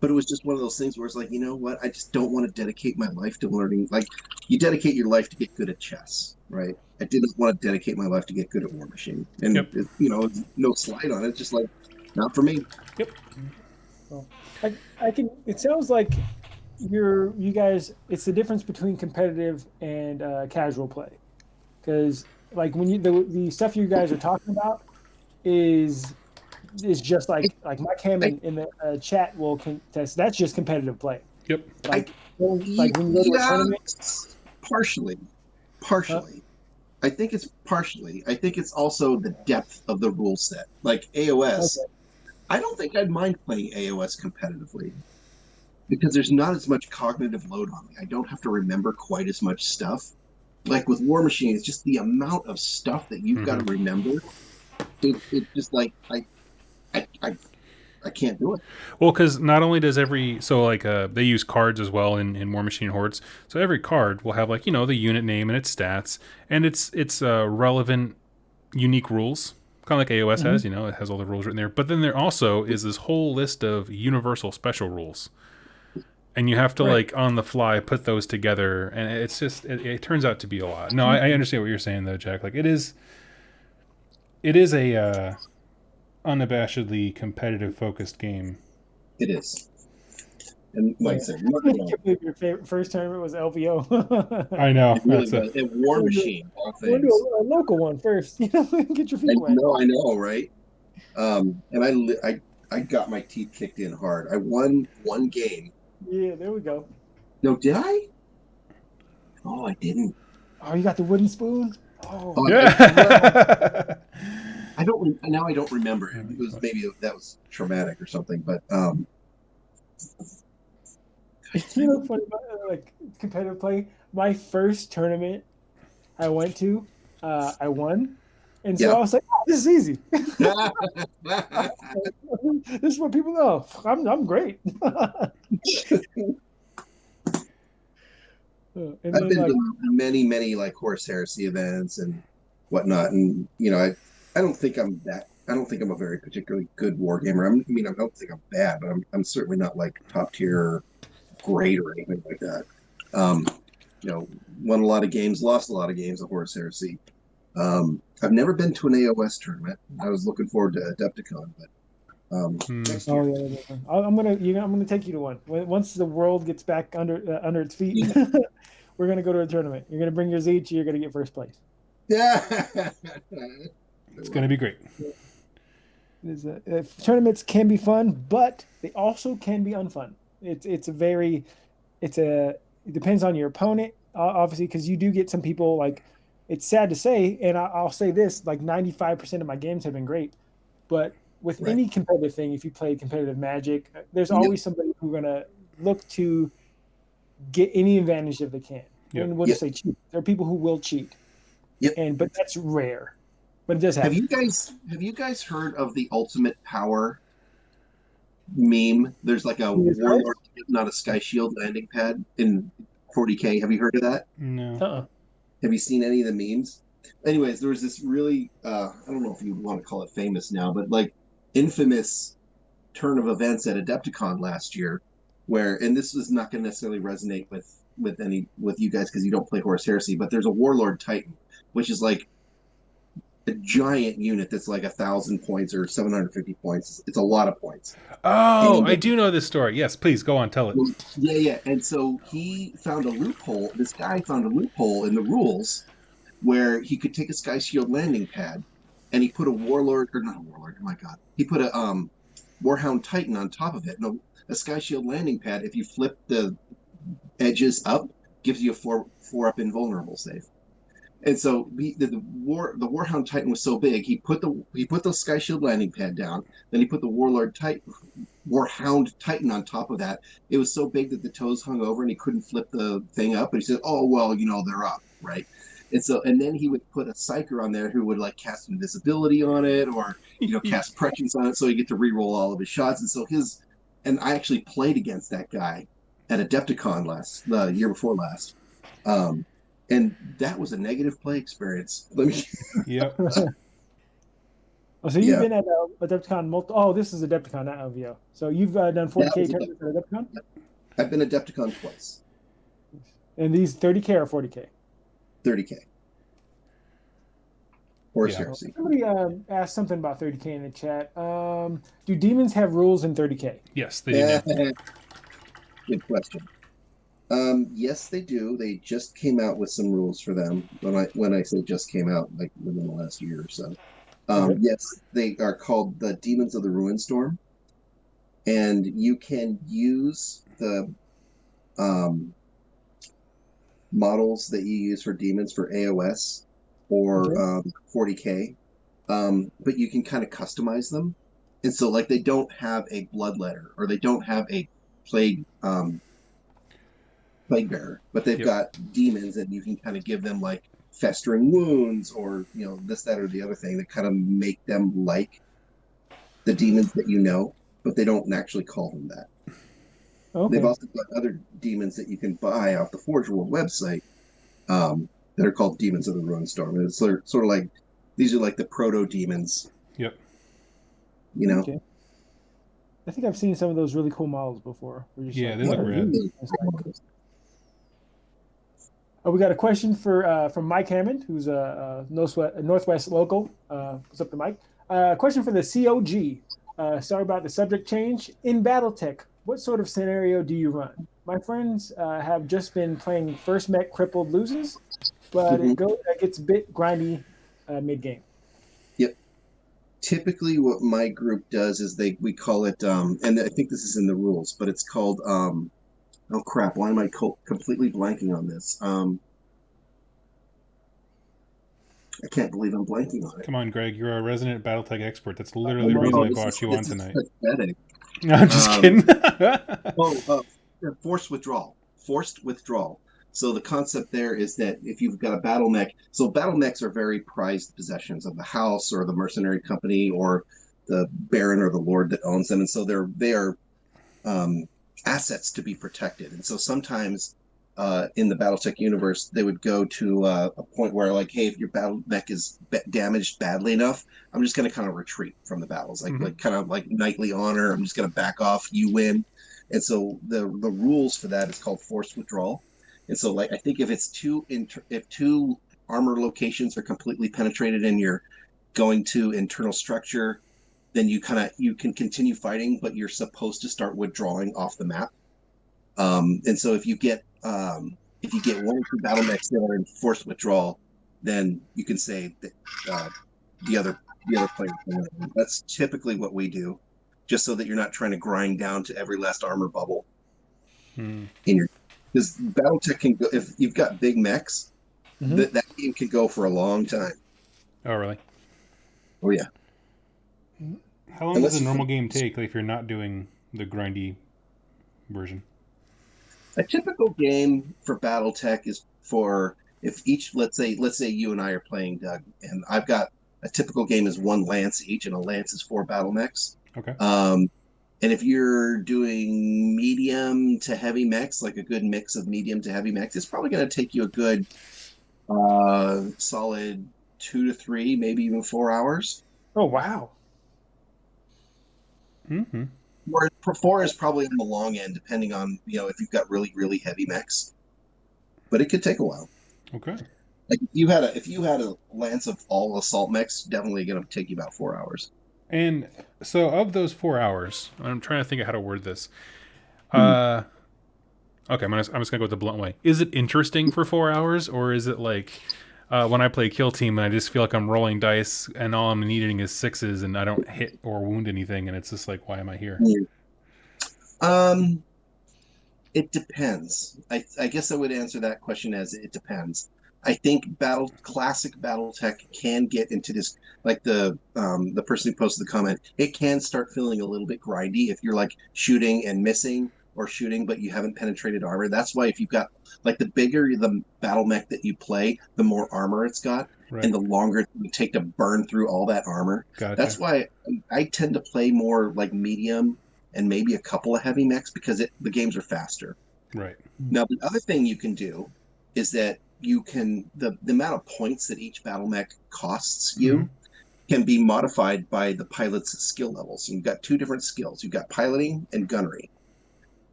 But it was just one of those things where it's like, you know what? I just don't want to dedicate my life to learning. Like, you dedicate your life to get good at chess, right? I didn't want to dedicate my life to get good at War Machine, and Yep. no slide on it. Just like, not for me. Yep. Well, I can. It sounds like you guys. It's the difference between competitive and casual play, because like when the stuff you guys are talking about is just like Mike Hammond in the chat will contest. That's just competitive play. Yep. Like when you go to a tournament. Partially. I think it's partially. I think it's also the depth of the rule set. Like AOS, Okay. I don't think I'd mind playing AOS competitively because there's not as much cognitive load on me. I don't have to remember quite as much stuff. Like with War Machine, it's just the amount of stuff that you've got to remember. It's just like I can't do it. Well, because not only does they use cards as well in War Machine Hordes, so every card will have like the unit name and its stats, and it's relevant, unique rules, kind of like AOS has. It has all the rules written there. But then there also is this whole list of universal special rules, and you have to like on the fly put those together, and it's just it turns out to be a lot. No, I understand what you're saying though, Jack. Like it is a unabashedly competitive focused game. It is. And like I said, Your first tournament was LVO. I know. it really was. A War Machine. We'll do a local one first. Get your feet wet. I know, right? And I got my teeth kicked in hard. I won one game. Yeah, there we go. No, did I? Oh, I didn't. Oh, you got the wooden spoon? Oh, Yeah. I don't remember. It was maybe that was traumatic or something, but funny about like competitive play. My first tournament I went to, I won, and so I was like, "This is easy. This is what people know. I'm great." I've been to many like Horus Heresy events and whatnot, and I don't think I'm a very particularly good war gamer. I don't think I'm bad, but I'm certainly not like top tier great or anything like that. Won a lot of games, lost a lot of games at Horus Heresy. I've never been to an AOS tournament. I was looking forward to Adepticon, but next year. I'm gonna take you to one. Once the world gets back under its feet, we're gonna go to a tournament. You're gonna bring your Zeech. You're gonna get first place. Yeah. It's going to be great. Tournaments can be fun, but they also can be unfun. It depends on your opponent, obviously, because you do get some people like. It's sad to say, and I'll say this: like 95% of my games have been great, but with any competitive thing, if you play competitive Magic, there's always somebody who's gonna look to get any advantage that they can. And we'll just say cheat. There are people who will cheat. Yep. But that's rare. But it does happen. Have you guys heard of the Ultimate Power meme? There's like a Warlord, not a Sky Shield landing pad in 40K. Have you heard of that? No. Have you seen any of the memes? Anyways, there was this really I don't know if you want to call it famous now, but like infamous turn of events at Adepticon last year, and this is not going to necessarily resonate with you guys because you don't play Horus Heresy, but there's a Warlord Titan, which is like a giant unit that's like 1,000 points or 750 points. It's a lot of points. Oh, I do know this story. Yes, please go on, tell it. Yeah. And so he found a loophole. This guy found a loophole in the rules where he could take a Sky Shield landing pad, and he put a Warlord, or not a Warlord. Oh my God, he put a Warhound Titan on top of it. No, a Sky Shield landing pad, if you flip the edges up, gives you a four up invulnerable save. And so the Warhound Titan was so big, he put the Sky Shield landing pad down, then he put the Warhound Titan on top of that. It was so big that the toes hung over and he couldn't flip the thing up. And he said, "Oh well, they're up, right?" And then he would put a psyker on there who would like cast invisibility on it, or cast prescience on it, so he get to reroll all of his shots. And I actually played against that guy at Adepticon the year before last. And that was a negative play experience. Yep. Oh, so you've been at Adepticon Oh, this is Adepticon, not LVO. So you've done 40K tournaments at Adepticon? I've been Adepticon twice. And these 30K or 40K? 30K. Horus Heresy. Somebody asked something about 30K in the chat. Do demons have rules in 30K? Yes, they do. Good question. Yes, they do. They just came out with some rules for them. When I say just came out, like within the last year or so. Yes, they are called the Demons of the Ruinstorm, and you can use the models that you use for demons for AOS or 40K, but you can kind of customize them, and so like they don't have a bloodletter or they don't have a plague bearer, but they've got demons, and you can kind of give them like festering wounds or this, that, or the other thing that kind of make them like the demons that but they don't actually call them that. Okay. They've also got other demons that you can buy off the Forge World website that are called Demons of the Ruinstorm. And it's sort of like, these are like the proto demons. Yep. Okay. I think I've seen some of those really cool models before. They look rad. We got a question from Mike Hammond, who's a Northwest local. What's up to Mike? Question for the COG. Sorry about the subject change. In BattleTech, what sort of scenario do you run? My friends have just been playing first mech crippled loses, but it gets a bit grindy mid-game. Yep. Typically what my group does is we call it, and I think this is in the rules, but it's called... oh crap! Why am I completely blanking on this? I can't believe I'm blanking on it. Come on, Greg. You're a resident BattleTech expert. That's literally the reason I brought you on tonight. Pathetic. No, I'm just kidding. Forced withdrawal. Forced withdrawal. So the concept there is that if you've got a battle mech, so battle mechs are very prized possessions of the house or the mercenary company or the baron or the lord that owns them, and so they are assets to be protected. And so sometimes in the BattleTech universe, they would go to a point where like, hey, if your battle mech is damaged badly enough, I'm just going to kind of retreat from the battles, like kind of like knightly honor. I'm just going to back off. You win. And so the rules for that is called forced withdrawal. And so like I think if two armor locations are completely penetrated and you're going to internal structure, then you can continue fighting, but you're supposed to start withdrawing off the map. And so if you get one or two battle mechs that are in forced withdrawal, then you can say that the other player. That's typically what we do, just so that you're not trying to grind down to every last armor bubble. Because BattleTech can go, if you've got big mechs, that game can go for a long time. Oh really? Oh yeah. How long does a normal game take, like, if you're not doing the grindy version? A typical game for BattleTech is for let's say you and I are playing, Doug, and I've got a typical game is one lance each, and a lance is 4 battle mechs. Okay. And if you're doing medium to heavy mechs, like a good mix of medium to heavy mechs, it's probably going to take you a good solid 2 to 3, maybe even 4 hours. Oh wow. Four is probably on the long end, depending on if you've got really, really heavy mechs. But it could take a while. Okay. Like if you had a lance of all assault mechs, definitely going to take you about 4 hours. And so, of those 4 hours, I'm trying to think of how to word this. Okay, I'm just gonna go with the blunt way. Is it interesting for 4 hours, or is it like when I play Kill Team, and I just feel like I'm rolling dice, and all I'm needing is sixes, and I don't hit or wound anything, and it's just like, why am I here? Um, it depends. I guess I would answer that question as it depends. I think classic BattleTech can get into this, like the person who posted the comment, it can start feeling a little bit grindy if you're like shooting and missing or shooting, but you haven't penetrated armor. That's why if you've got like the bigger the battle mech that you play, the more armor it's got, Right. and the longer it would take to burn through all that armor. Gotcha. That's why I tend to play more like medium and maybe a couple of heavy mechs because the games are faster. Right. Now, the other thing you can do is that you can the amount of points that each battle mech costs you can be modified by the pilot's skill levels. So you've got two different skills. You've got piloting and gunnery.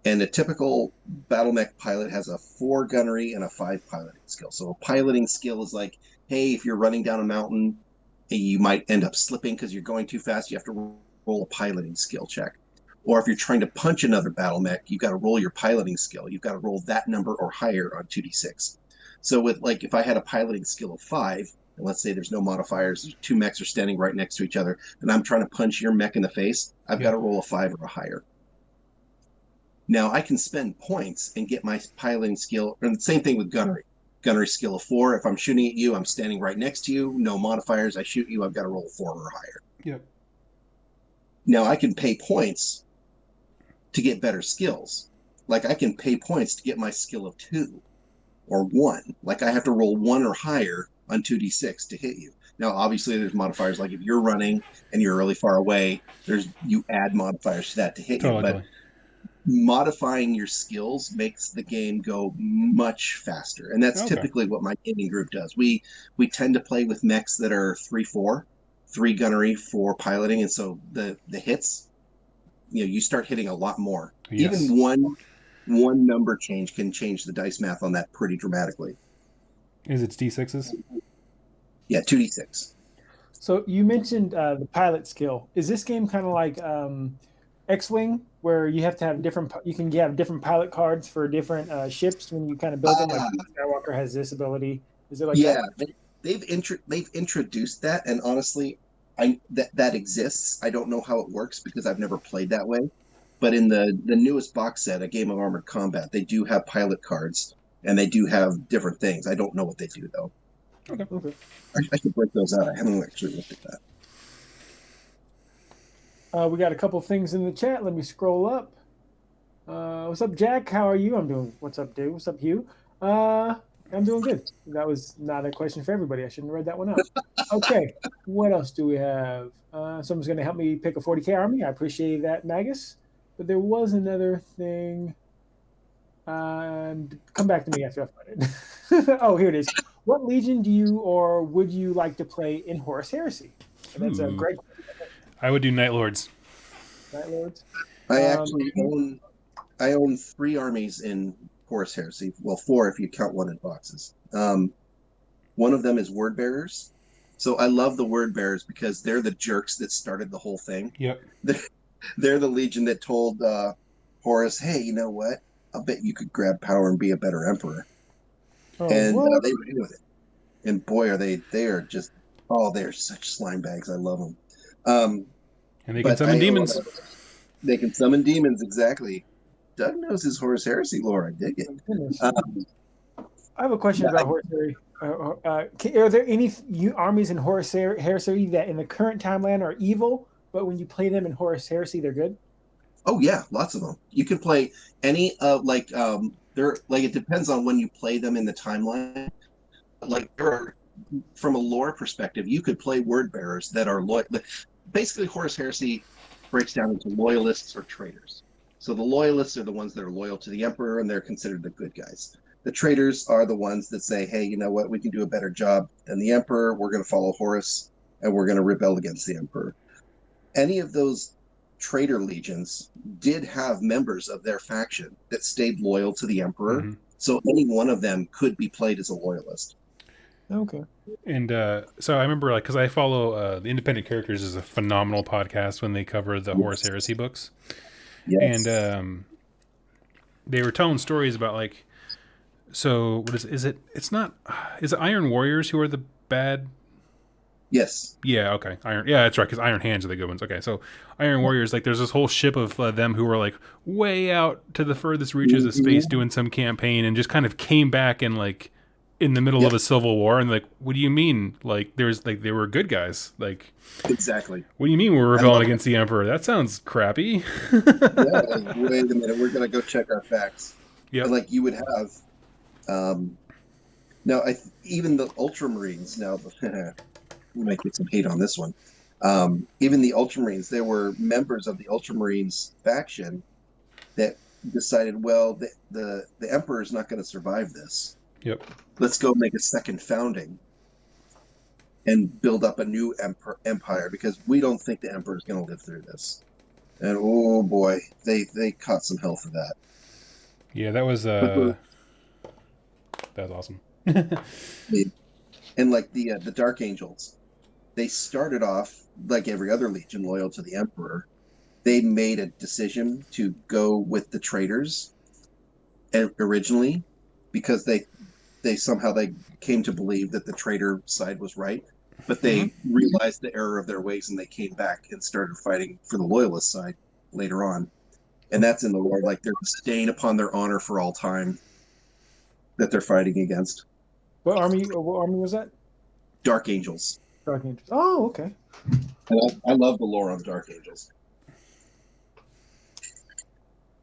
And a typical battle mech pilot has a 4 gunnery and a 5 piloting skill. So a piloting skill is like, hey, if you're running down a mountain, you might end up slipping because you're going too fast. You have to roll a piloting skill check. Or if you're trying to punch another battle mech, you've got to roll your piloting skill. You've got to roll that number or higher on 2d6. So with like, if I had a piloting skill of 5, and let's say there's no modifiers, 2 mechs are standing right next to each other, and I'm trying to punch your mech in the face, I've got to roll a 5 or a higher. Now I can spend points and get my piloting skill, and the same thing with gunnery. Gunnery skill of 4. If I'm shooting at you, I'm standing right next to you, no modifiers. I shoot you, I've got to roll 4 or higher. Yep. Now I can pay points to get better skills. Like I can pay points to get my skill of 2 or 1. Like I have to roll 1 or higher on 2d6 to hit you. Now, obviously, there's modifiers. Like if you're running and you're really far away, you add modifiers to that to hit you. But modifying your skills makes the game go much faster, and that's typically what my gaming group does. We tend to play with mechs that are 3-4, 3 gunnery, 4 piloting, and so the hits, you start hitting a lot more. Yes. Even one number change can change the dice math on that pretty dramatically. Is it d6s? Yeah, 2d6. So you mentioned the pilot skill. Is this game kind of like X-Wing, where you have to have you can have different pilot cards for different ships when you kind of build them? Like Skywalker has this ability. Is it like that? Yeah, they've introduced that, and honestly, that exists. I don't know how it works because I've never played that way. But in the newest box set, A Game of Armored Combat, they do have pilot cards, and they do have different things. I don't know what they do though. Okay. I should break those out. I haven't actually looked at that. We got a couple things in the chat. Let me scroll up. What's up, Jack? How are you? I'm doing. What's up, dude? What's up, Hugh? I'm doing good. That was not a question for everybody. I shouldn't have read that one out. Okay. What else do we have? Someone's going to help me pick a 40k army. I appreciate that, Magus. But there was another thing. Come back to me after I find it. Oh, here it is. What legion do you or would you like to play in Horus Heresy? And that's a great question. I would do Night Lords. Night Lords. I actually own 3 armies in Horus Heresy. Well, 4 if you count one in boxes. One of them is Word Bearers. So I love the Word Bearers because they're the jerks that started the whole thing. Yep. They're the legion that told Horus, hey, you know what? I'll bet you could grab power and be a better emperor. Oh, And they ran with it. And boy, they're such slime bags. I love them. And they can summon demons. They can summon demons, exactly. Doug knows his Horus Heresy lore. I dig it. I have a question about Horus Heresy. Are there any armies in Horus Heresy that in the current timeline are evil, but when you play them in Horus Heresy, they're good? Oh yeah, lots of them. You can play any it depends on when you play them in the timeline. Like from a lore perspective, you could play Word Bearers that are loyal. Basically, Horus Heresy breaks down into loyalists or traitors. So the loyalists are the ones that are loyal to the Emperor, and they're considered the good guys. The traitors are the ones that say, hey, you know what, we can do a better job than the Emperor. We're going to follow Horus, and we're going to rebel against the Emperor. Any of those traitor legions did have members of their faction that stayed loyal to the Emperor. Mm-hmm. So any one of them could be played as a loyalist. Okay. And so I remember, because I follow the Independent Characters is a phenomenal podcast when they cover the Horus Heresy books. Yes. And they were telling stories about So what is it? It's not. Is it Iron Warriors who are the bad? Yes. Yeah. Okay. Iron. Yeah, that's right. Because Iron Hands are the good ones. Okay. So Iron Warriors, like, there's this whole ship of them who were like way out to the furthest reaches of space doing some campaign, and just kind of came back and like in the middle of a civil war, and like, what do you mean? Like, there's like they were good guys. Like, Exactly. what do you mean we're rebelling against the Emperor? That sounds crappy. Yeah. Like, wait a minute. We're gonna go check our facts. Yeah. Like you would have. Now, even the Ultramarines. Now, we might get some hate on this one. Even the Ultramarines, there were members of the Ultramarines faction that decided, well, the Emperor is not going to survive this. Yep. Let's go make a second founding and build up a new empire, because we don't think the Emperor is going to live through this. And oh boy, they caught some hell for that. Yeah, that was awesome. And like the Dark Angels, they started off like every other legion, loyal to the Emperor. They made a decision to go with the traitors originally, because they somehow they came to believe that the traitor side was right, but they realized the error of their ways, and they came back and started fighting for the loyalist side later on. And that's in the lore, like they're a stain upon their honor for all time that they're fighting against. What army was that? Dark Angels. Dark Angels. Oh, okay. I love the lore on Dark Angels.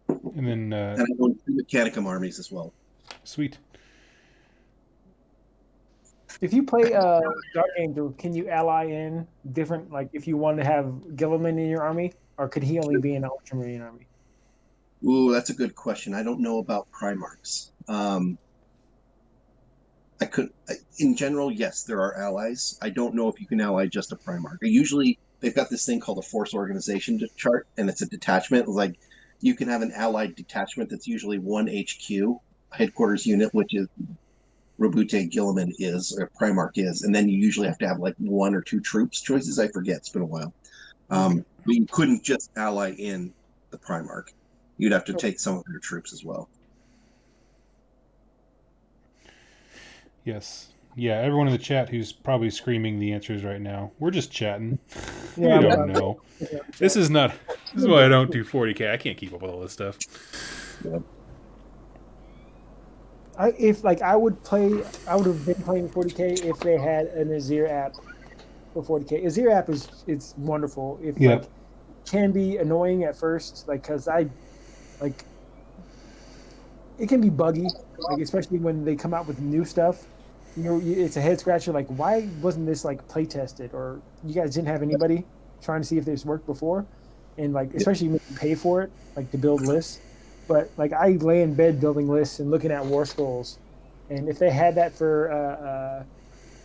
And then and I own 2 Mechanicum armies as well. Sweet. If you play Dark Angel, can you ally in different, like if you want to have Gilliman in your army, or could he only be in an Ultramarine army? Ooh, that's a good question. I don't know about Primarchs. In general, yes, there are allies. I don't know if you can ally just a Primarch. Usually, they've got this thing called a force organization chart, and it's a detachment. Like, you can have an allied detachment that's usually 1 HQ, headquarters unit, which is Robute Gilliman is, or Primarch is, and then you usually have to have like 1 or 2 troops choices. I forget, it's been a while. But you couldn't just ally in the Primarch. You'd have to take some of their troops as well. Yes. Yeah, everyone in the chat who's probably screaming the answers right now. We're just chatting. Yeah, we don't know. This is why I don't do 40K. I can't keep up with all this stuff. Yeah. I would have been playing 40K if they had an Azir app for 40K. Azir app it's wonderful. Like, can be annoying at first, like, because it can be buggy, like especially when they come out with new stuff. You know, it's a head scratcher. Like, why wasn't this like play tested, or you guys didn't have anybody trying to see if this worked before? And like, especially when you pay for it, like to build lists. But like, I lay in bed building lists and looking at war scrolls, and if they had that for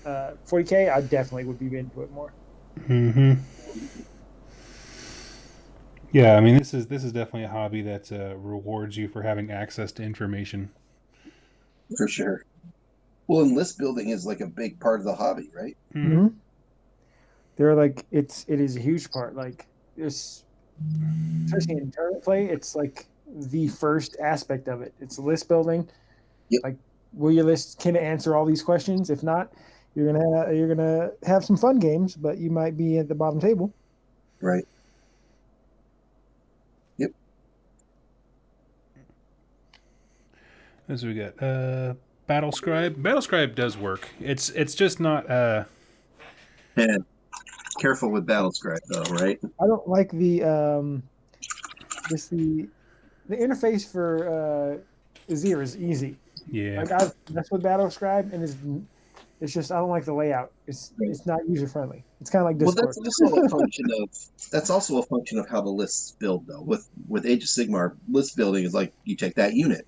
40K, I definitely would be into it more. Mm-hmm. Yeah, I mean, this is definitely a hobby that rewards you for having access to information. For sure. Well, and list building is like a big part of the hobby, right? Mm-hmm. They're like, it is a huge part. Like, this, especially in tournament play, it's like the first aspect of it. It's list building. Yep. Like, will your list can it answer all these questions? If not, you're gonna have some fun games, but you might be at the bottom table. Right. Yep. As we got Battlescribe. Battlescribe does work. It's just not. And careful with Battlescribe, though, right? I don't like the interface for Azir is easy. Yeah. Like, I've messed with Battlescribe, and it's just, I don't like the layout. It's not user friendly. It's kind of like Discord. Well, that's also a function of how the lists build, though. With Age of Sigmar, list building is like you take that unit.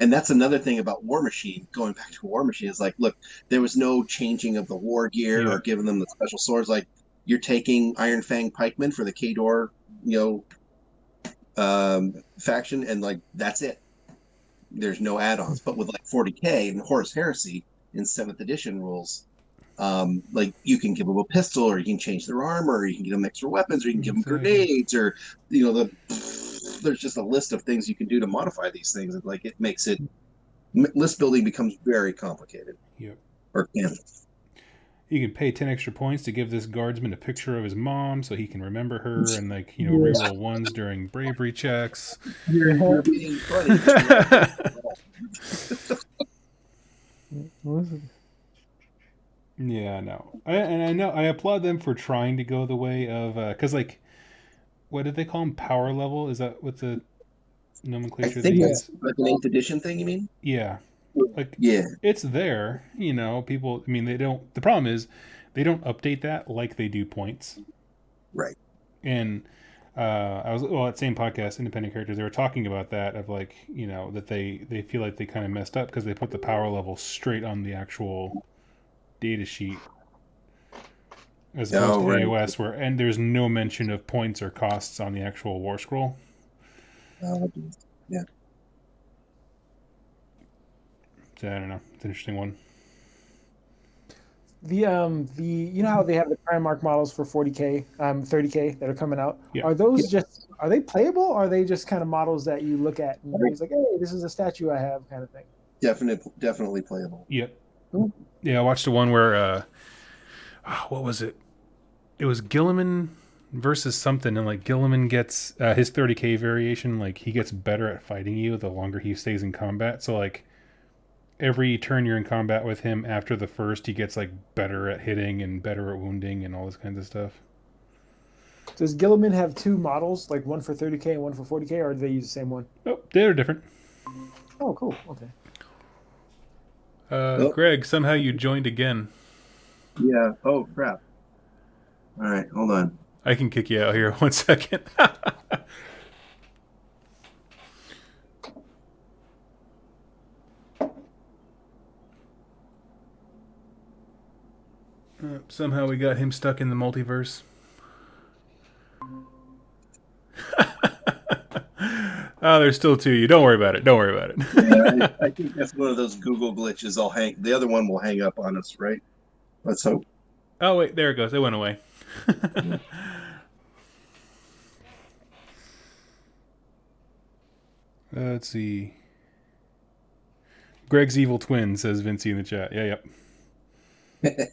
And that's another thing about War Machine, going back to War Machine, is like, look, there was no changing of the war gear or giving them the special swords. Like, you're taking Iron Fang Pikemen for the Khador, faction, and like, that's it. There's no add-ons. But with like 40K and Horus Heresy in 7th edition rules, like, you can give them a pistol, or you can change their armor, or you can give them extra weapons, or you can give them grenades, or there's just a list of things you can do to modify these things. Like, it makes it list building becomes very complicated. Yep. Or can. You can pay 10 extra points to give this guardsman a picture of his mom so he can remember her and, like, you know, reroll ones during bravery checks. You're being funny. Yeah, no. I know I applaud them for trying to go the way of because, like, what did they call them? Power level? Is that what the I nomenclature think they that's use? like an 8th edition thing, you mean? Yeah, like Yeah. it's there. You know, people. I mean, they don't. The problem is they don't update that like they do points. Right. And I was at same podcast, Independent Characters. They were talking about that of, like, you know, that they feel like they kind of messed up because they put the power level straight on the actual data sheet as opposed to right. AOS, where and there's no mention of points or costs on the actual war scroll. Yeah. So I don't know. It's an interesting one. The you know how they have the Primarch models for 40K, 30K that are coming out. Yeah. Are those are they playable? Or are they just kind of models that you look at and it's like, hey, this is a statue I have, kind of thing? Definitely playable. Yep. Yeah, I watched the one where what was it? It was Gilliman versus something, and, like, Gilliman gets his 30K variation, like, he gets better at fighting you the longer he stays in combat. So, like, every turn you're in combat with him after the first, he gets, like, better at hitting and better at wounding and all this kinds of stuff. Does Gilliman have two models, like one for 30K and one for 40K, or do they use the same one? Oh, they're different. Oh, cool. Okay. Greg, somehow you joined again. Yeah. Oh, crap. All right. Hold on. I can kick you out here 1 second. Somehow we got him stuck in the multiverse. Oh, there's still two of you. Don't worry about it. Yeah, I think that's one of those Google glitches. The other one will hang up on us, right? Let's hope. Oh, wait, there it goes. It went away. Let's see. Greg's evil twin, says Vinci in the chat. Yeah, yep.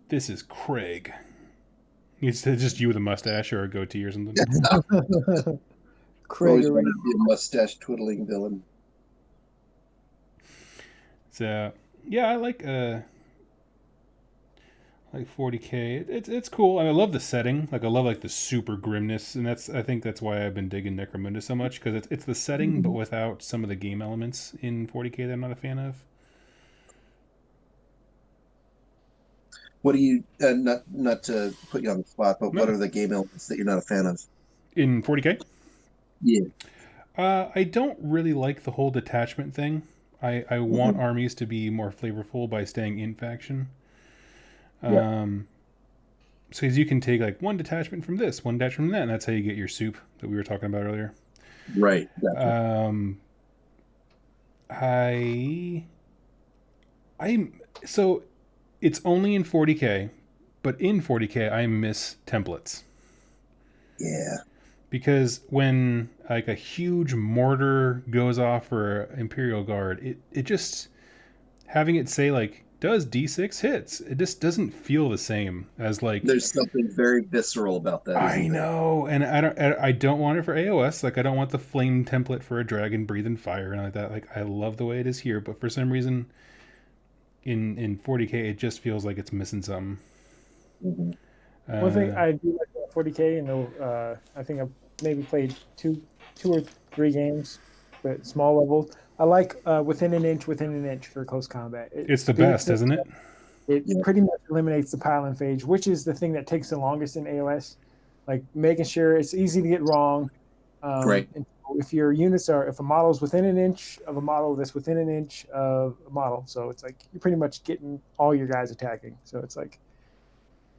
This is Craig. It's just you with a mustache or a goatee or something. Craig, always wanted to be a mustache twiddling villain. So yeah, I like 40K. It's cool. I love the setting. Like, I love, like, the super grimness, and I think that's why I've been digging Necromunda so much, because it's the setting, but without some of the game elements in 40K that I'm not a fan of. What do you not to put you on the spot, but what are the game elements that you're not a fan of? In 40K? Yeah. I don't really like the whole detachment thing. I want armies to be more flavorful by staying in faction. So you can take, like, one detachment from this, one detachment from that, and that's how you get your soup that we were talking about earlier. Right. So it's only in 40K, but in 40K I miss templates. Yeah. Because when, like, a huge mortar goes off for Imperial Guard, it just, having it say, like, does D6 hits, it just doesn't feel the same as, like, there's something very visceral about that. I know, and I don't want it for AOS. Like, I don't want the flame template for a dragon breathing fire and like that. Like, I love the way it is here, but for some reason in 40K it just feels like it's missing something. One thing I do like about 40K, and I think I've maybe played two or three games, but small level. I like within an inch for close combat. It's the best, isn't it? It pretty much eliminates the pile and phage, which is the thing that takes the longest in AOS. Like, making sure it's easy to get wrong. Right. And if your units if a model is within an inch of a model that's within an inch of a model, so it's like you're pretty much getting all your guys attacking. So it's like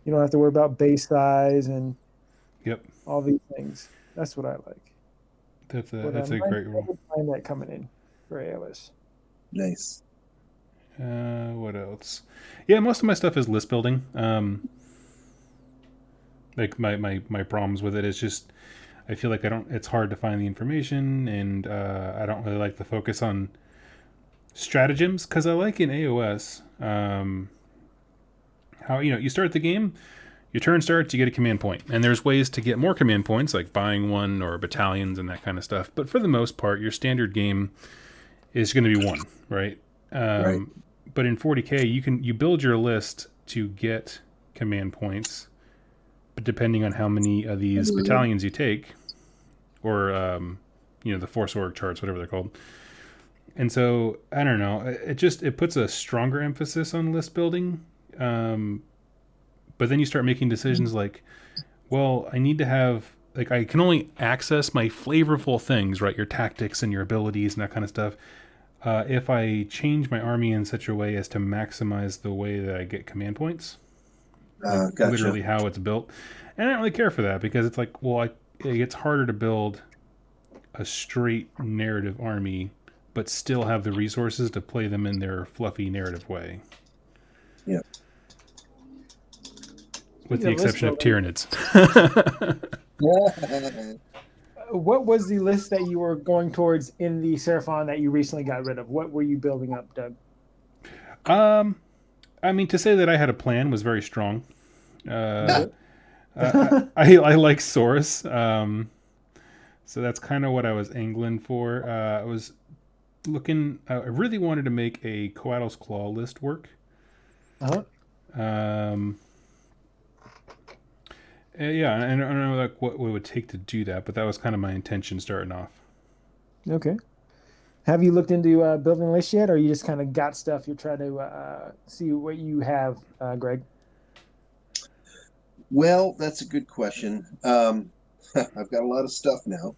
you don't have to worry about base size and all these things. That's what I like. That's a great rule. Find that coming in for AOS. Nice. What else? Yeah, most of my stuff is list building. Like, my problems with it is just I feel like it's hard to find the information, and I don't really like the focus on stratagems, because I like in AOS how you start the game, your turn starts, you get a command point, and there's ways to get more command points, like buying one or battalions and that kind of stuff. But for the most part, your standard game is going to be one, right? Right. But in 40k, you build your list to get command points, but depending on how many of these battalions you take, or the force org charts, whatever they're called. And so I don't know, it puts a stronger emphasis on list building. But then you start making decisions like, well, I need to have, like, I can only access my flavorful things, right? Your tactics and your abilities and that kind of stuff. If I change my army in such a way as to maximize the way that I get command points, Gotcha. literally how it's built. And I don't really care for that because it's like, well, it gets harder to build a straight narrative army, but still have the resources to play them in their fluffy narrative way. Yeah. With the exception of Tyranids. What was the list that you were going towards in the Seraphon that you recently got rid of? What were you building up, Doug? I mean, to say that I had a plan was very strong. I like Saurus. So that's kind of what I was angling for. I was looking. I really wanted to make a Coatls Claw list work. Yeah, and I don't know like what it would take to do that, but that was kind of my intention starting off. Okay. Have you looked into building a list yet, or you just kind of got stuff you're trying to see what you have, Greg? Well, that's a good question. I've got a lot of stuff now.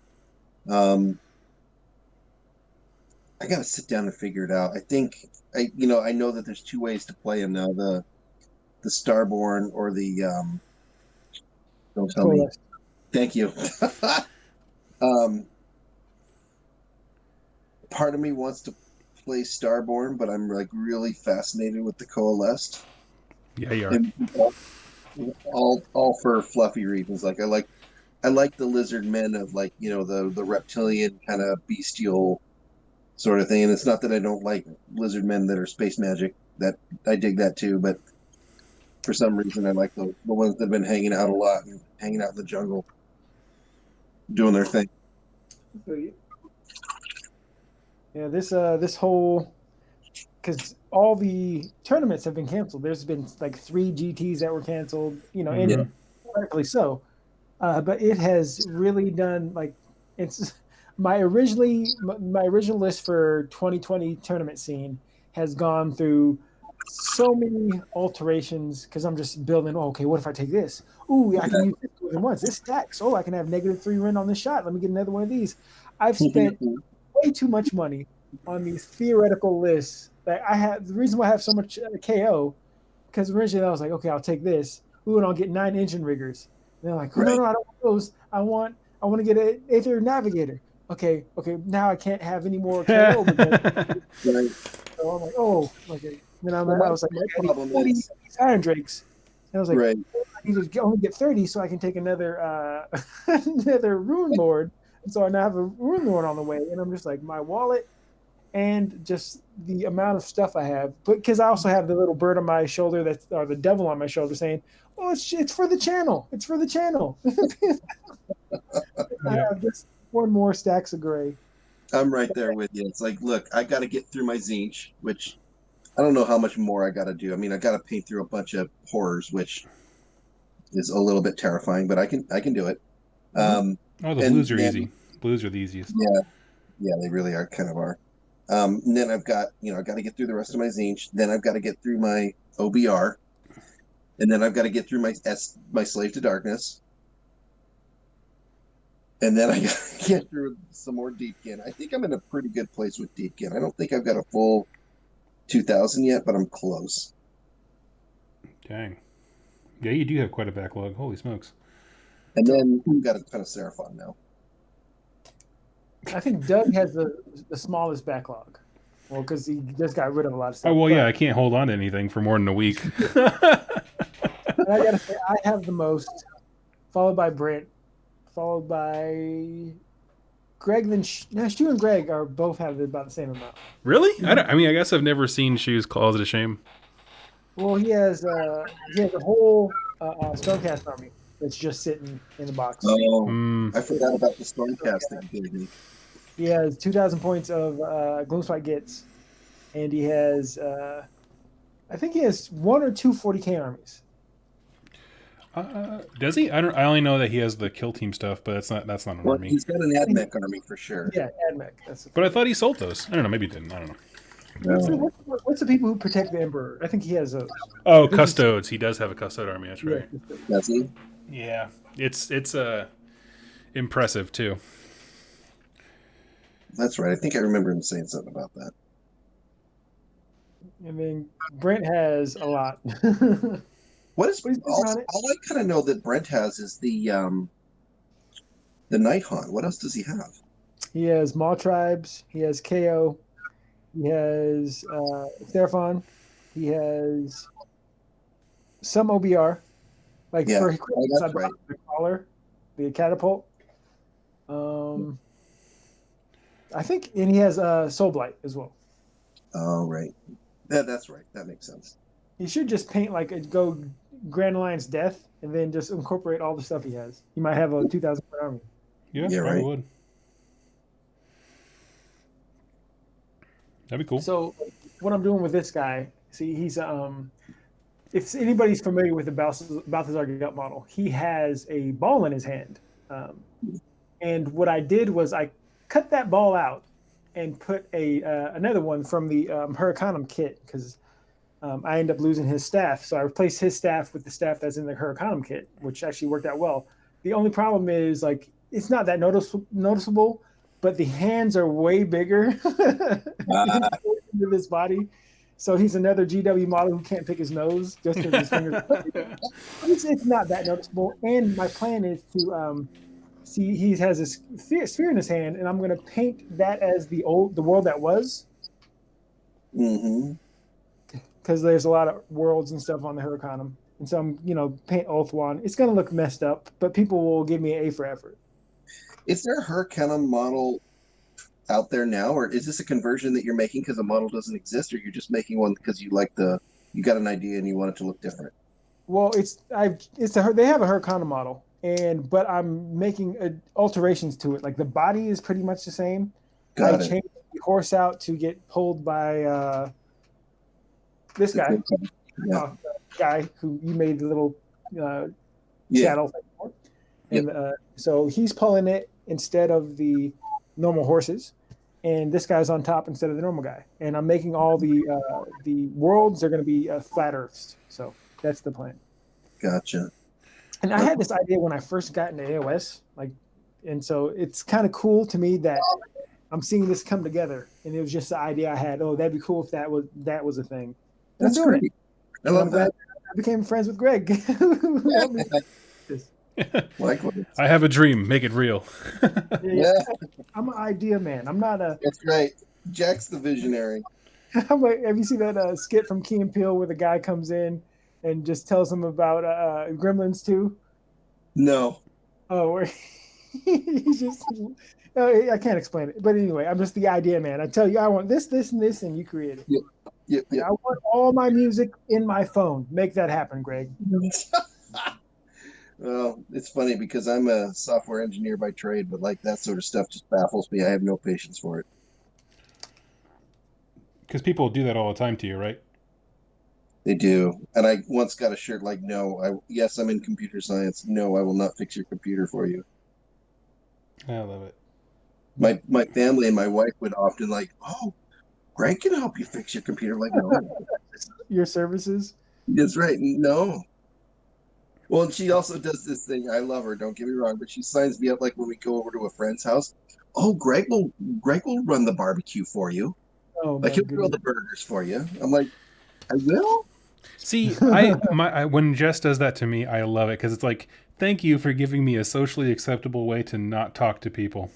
I got to sit down and figure it out. I think I know that there's two ways to play them now: the Starborn or the don't tell me. Thank you. Part of me wants to play Starborn, but I'm like really fascinated with the Coalesced. Yeah, you are. All for fluffy reasons. Like I like the lizard men of like the reptilian kind of bestial sort of thing. And it's not that I don't like lizard men that are space magic. That I dig that too, but for some reason I like the ones that have been hanging out a lot and hanging out in the jungle, doing their thing. Yeah, this whole, because all the tournaments have been canceled. There's been like 3 GTs that were canceled, and rightfully so. But it has really done it's my original list for 2020 tournament scene has gone through so many alterations because I'm just building. Oh, okay, what if I take this? Ooh, I can use this more than once. This stacks. Oh, I can have -3 win on this shot. Let me get another one of these. I've spent way too much money on these theoretical lists that I have. The reason why I have so much KO, because originally I was like, okay, I'll take this. Ooh, and I'll get 9 engine riggers. And they're like, oh, no, I don't want those. I want to get an Aether Navigator. Okay, now I can't have any more KO. So I'm like, oh, okay. Then I was like, I need 40 Iron Drakes. And I was like, I need to only get 30 so I can take another another Rune Lord. And so I now have a Rune Lord on the way. And I'm just like, my wallet and just the amount of stuff I have. But because I also have the little bird on my shoulder or the devil on my shoulder saying, oh, it's for the channel. It's for the channel. I have just 4 more stacks of gray. I'm right there with you. It's like, look, I got to get through my Zinch, which I don't know how much more I got to do. I mean, I got to paint through a bunch of horrors, which is a little bit terrifying, but I can do it. The blues are easy. Blues are the easiest. Yeah, they really are. Kind of are. And then I've got, I got to get through the rest of my Zinch. Then I've got to get through my OBR, and then I've got to get through my Slave to Darkness. And then I got to get through some more Deepkin. I think I'm in a pretty good place with Deepkin. I don't think I've got a full 2,000 yet, but I'm close. Dang. Yeah, you do have quite a backlog. Holy smokes. And then we've got a ton of Seraphon now. I think Doug has the smallest backlog. Well, because he just got rid of a lot of stuff. Oh, well, yeah, I can't hold on to anything for more than a week. And I got to say, I have the most, followed by Brent, followed by Greg than Stu and Greg are both have about the same amount. Really? I mean, I guess I've never seen Shoes cause it a shame. Well, he has a whole Stormcast army that's just sitting in the box. Oh, Hmm. I forgot about the Stormcast that you gave me. He has 2,000 points of Gloomspite Gits, and he has I think he has 1 or 2 40k armies. Does he? I only know that he has the kill team stuff, but that's not an Well, army. he's got an AdMech army for sure. Yeah, AdMech. That's the But I thought he sold those. I don't know. Maybe he didn't. I don't know. What's the people who protect the Emperor? I think he has those. Oh, custodes. He does have a custode army. That's right. Yeah. Does he? Yeah, it's impressive too. That's right. I think I remember him saying something about that. I mean, Brent has a lot. What is What is all, on it? all I kind of know that Brent has is the Night Haunt. What else does he have? He has Maw Tribes. He has KO. He has Seraphon. He has some OBR. Like Yeah. for Oh, that's right. the crawler, the catapult. I think, and he has Soul Blight as well. Oh, right. That's right. That makes sense. He should just paint go Grand Alliance Death and then just incorporate all the stuff he has. He might have a 2,000 point army. Yeah, Yeah, probably right. would. That'd be cool. So what I'm doing with this guy, see, he's if anybody's familiar with the Balthazar Gut model, he has a ball in his hand. And what I did was I cut that ball out and put another one from the Huracanum kit because I ended up losing his staff. So I replaced his staff with the staff that's in the Huracanum kit, which actually worked out well. The only problem is it's not that noticeable, but the hands are way bigger into this body. So he's another GW model who can't pick his nose just because his fingers. It's not that noticeable. And my plan is to see he has a sphere in his hand, and I'm going to paint that as the world that was. Mm-hmm. Because there's a lot of worlds and stuff on the Huracanum. And so I'm, paint Ulthuan. It's going to look messed up, but people will give me an A for effort. Is there a Huracanum model out there now, or is this a conversion that you're making because the model doesn't exist, or you're just making one because you got an idea and you want it to look different? Well, they have a Huracanum model, but I'm making alterations to it. Like the body is pretty much the same. Got I it. changed the horse out to get pulled by this guy. Yeah. Guy who you made the little Yeah. saddle thing for. And so he's pulling it instead of the normal horses, and this guy's on top instead of the normal guy. And I'm making all the worlds are going to be flat earths. So that's the plan. Gotcha. And I had this idea when I first got into AOS, and so it's kind of cool to me that I'm seeing this come together. And it was just the idea I had. Oh, that'd be cool if that was a thing. And That's I'm doing great. it. I love that. I became friends with Greg. Likewise. I have a dream. Make it real. Yeah, I'm an idea man. I'm not a. that's right. Jack's the visionary. I'm like, have you seen that skit from Key and Peele where the guy comes in and just tells him about Gremlins 2? No. Oh, where he's just. I can't explain it, but anyway, I'm just the idea man. I tell you, I want this, this, and this, and you create it. Yep. I want all my music in my phone. Make that happen, Greg. Well, it's funny because I'm a software engineer by trade, but that sort of stuff just baffles me. I have no patience for it. Because people do that all the time to you, right? They do. And I once got a shirt no, yes, I'm in computer science. No, I will not fix your computer for you. I love it. My family and my wife would often oh, Greg can help you fix your computer. No. Your services. That's right. No. Well, and she also does this thing. I love her. Don't get me wrong, but she signs me up when we go over to a friend's house. Oh, Greg will run the barbecue for you. Oh, He'll grill the burgers for you. I'm like, I will. See, when Jess does that to me, I love it because it's like, thank you for giving me a socially acceptable way to not talk to people.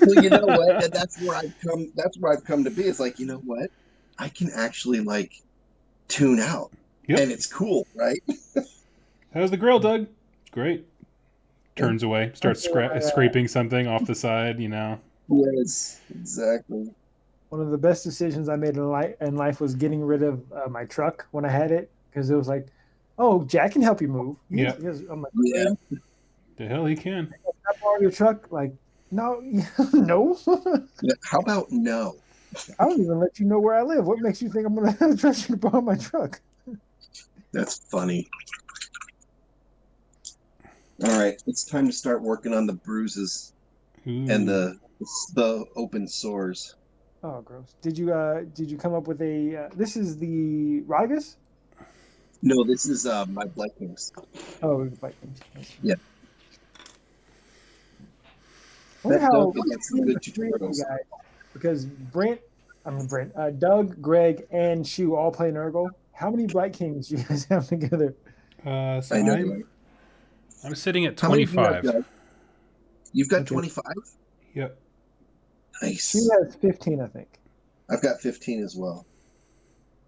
Well, you know what? And that's where I've come to be. It's you know what? I can actually tune out, and it's cool, right? How's the grill, Doug? Great. Turns away, starts scraping something off the side, Yes, exactly. One of the best decisions I made in life was getting rid of my truck when I had it, because it was like, oh, Jack can help you move. Yeah. I'm like, Yeah. okay, The hell he can. can I borrow your truck? Like, no, no. Yeah, how about no? I don't even let you know where I live. What makes you think I'm going to trust you to borrow my truck? That's funny. All right, it's time to start working on the bruises and Ooh. the open sores. Oh, gross. Did you come up with a? This is the Ragas. No, this is my Blood Kings. Oh, it's Vikings. Yeah, I wonder that does how get some good three of you tutorials. guys, because Doug, Greg, and Shu all play Nurgle. How many Blight Kings do you guys have together? So I know. I'm sitting at How many do you have, 25. Doug? You've got Okay. 25? Yep. Shu Nice. has 15, I think. I've got 15 as well.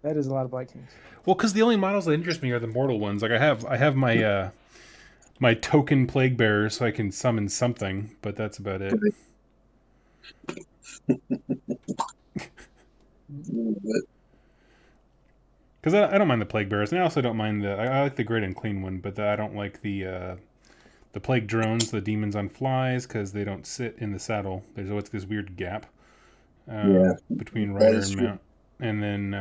That is a lot of Blight Kings. Well, because the only models that interest me are the mortal ones. Like I have my my token plague bearer, so I can summon something, but that's about it. Because I don't mind the plague bearers, and I also don't mind I like the great and clean one, but I don't like the plague drones, the demons on flies, because they don't sit in the saddle. There's always this weird gap between rider and mount. And then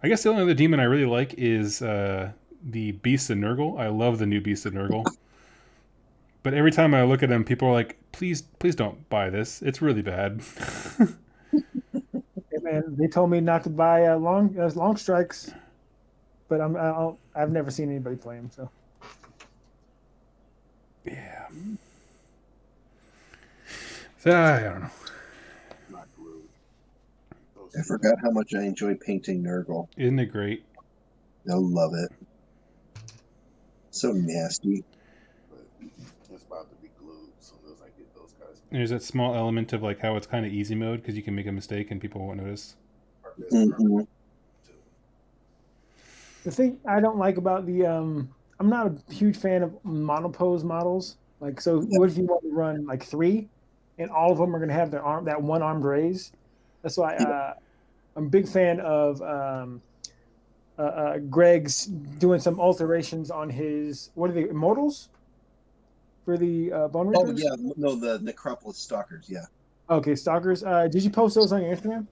I guess the only other demon I really like is the Beast of Nurgle. I love the new Beast of Nurgle. But every time I look at them, people are like, please don't buy this. It's really bad. Hey, man, they told me not to buy long strikes, but I've never seen anybody play them. So Yeah. So, I don't know. I forgot how much I enjoy painting Nurgle. Isn't it great? I love it. So nasty. It's about to be glued as soon as I get those guys. There's that small element of like how it's kind of easy mode because you can make a mistake and people won't notice. Mm-hmm. the thing I don't like about I'm not a huge fan of monopose models. Like, so what if you want to run like 3, and all of them are going to have that one armed raise? That's why I'm a big fan of Greg's doing some alterations on his, what are the Immortals for the Bone Oh Reapers? yeah, no, the Necropolis Stalkers. Yeah. Okay, Stalkers. Did you post those on your Instagram?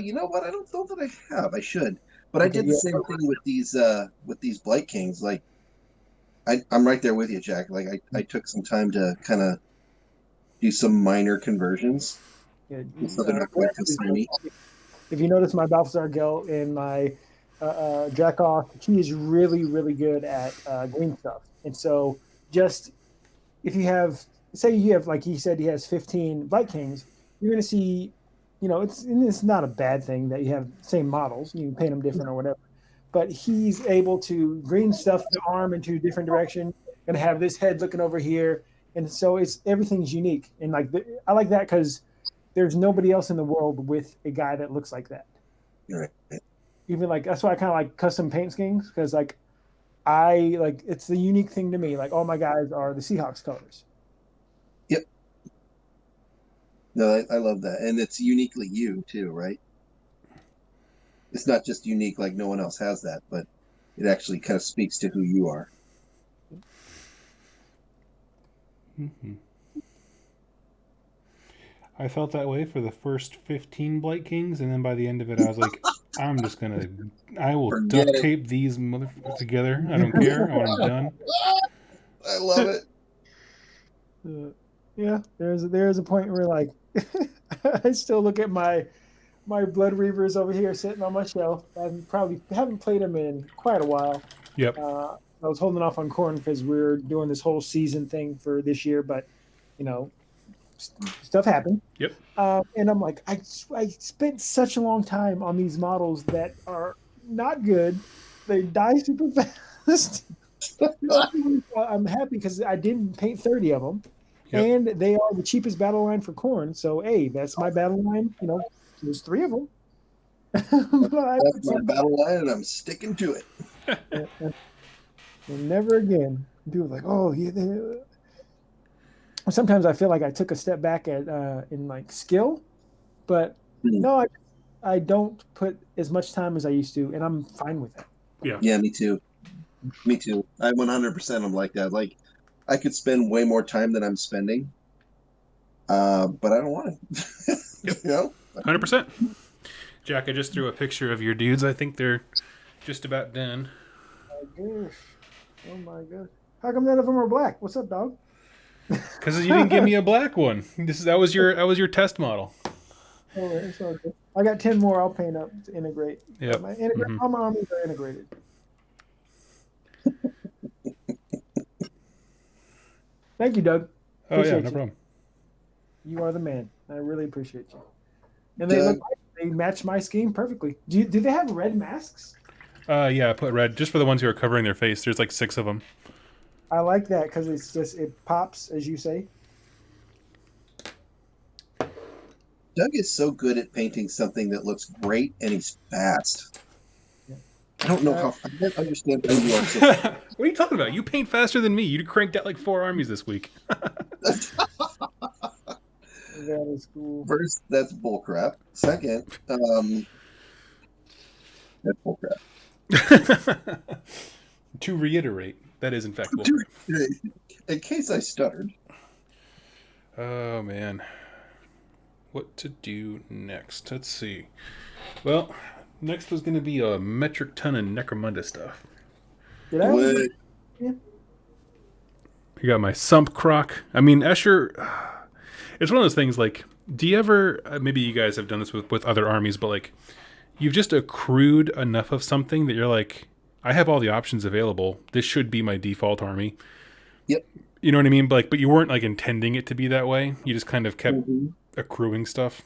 You know what? I don't know that I have. I should, but I Okay, did the same thing with these Blight Kings. Like, I'm right there with you, Jack. Like, I took some time to kind of do some minor conversions, Yeah, so they're not quite so slimy. if you notice my Balthazar Gel and my Jack Off, he is really, really good at green stuff. And so, just if you have, say you have, like he said, he has 15 Blight Kings, you're going to see, it's not a bad thing that you have same models. You can paint them different or whatever. But he's able to green stuff the arm into a different direction, and have this head looking over here. And so everything's unique. And like I like that because there's nobody else in the world with a guy that looks like that. Right. Even like that's why I kind of like custom paint schemes, because like I like it's the unique thing to me. Like all my guys are the Seahawks colors. Yep. No, I love that, and it's uniquely you too, right? It's not just unique like no one else has that, but it actually kind of speaks to who you are. Mm-hmm. I felt that way for the first 15 Blight Kings, and then by the end of it, I was like, I will Forget duct it. tape these motherfuckers together. I don't care. I want them done. I love it. Yeah, there's a point where like I still look at my Blood Reavers over here sitting on my shelf. I probably haven't played them in quite a while. Yep. I was holding off on Corn because we're doing this whole season thing for this year, but stuff happened. Yep. And I'm like, I spent such a long time on these models that are not good. They die super fast. I'm happy because I didn't paint 30 of them. Yep. And they are the cheapest battle line for Corn. So, hey, that's my battle line. There's 3 of them. That's my battle line, and I'm sticking to it. And never again. People are like, oh, yeah. sometimes I feel like I took a step back at in like skill, but no, I don't put as much time as I used to, and I'm fine with that. Yeah, me too. Me too. I 100% am like that. Like, I could spend way more time than I'm spending, but I don't want to. Yep. You know? 100%. Jack, I just threw a picture of your dudes. I think they're just about done. Oh my gosh. Oh my gosh. How come none of them are black? What's up, dog? Because you didn't give me a black one. That was your test model. Oh, it's all good. I got 10 more I'll paint up to integrate. Yep. All my armies are integrated. Thank you, Doug. Oh yeah, Appreciate no you. problem. You are the man. I really appreciate you. And they match my scheme perfectly. Do they have red masks? Yeah, I put red just for the ones who are covering their face. There's like 6 of them. I like that because it pops, as you say. Doug is so good at painting something that looks great, and he's fast. Yeah. I don't know how. I don't understand how you are so. What are you talking about? You paint faster than me. You cranked out like 4 armies this week. That is cool. First, that's bullcrap. Second, that's bullcrap. To reiterate, that is in fact bullcrap. In case I stuttered. Oh man, what to do next? Let's see. Well, next was going to be a metric ton of Necromunda stuff. Did I? What? Yeah. You got my Sump Croc. I mean, Escher. It's one of those things. Like, do you ever? Maybe you guys have done this with other armies, but like, you've just accrued enough of something that you're like, I have all the options available. This should be my default army. Yep. You know what I mean? But you weren't like intending it to be that way. You just kind of kept accruing stuff.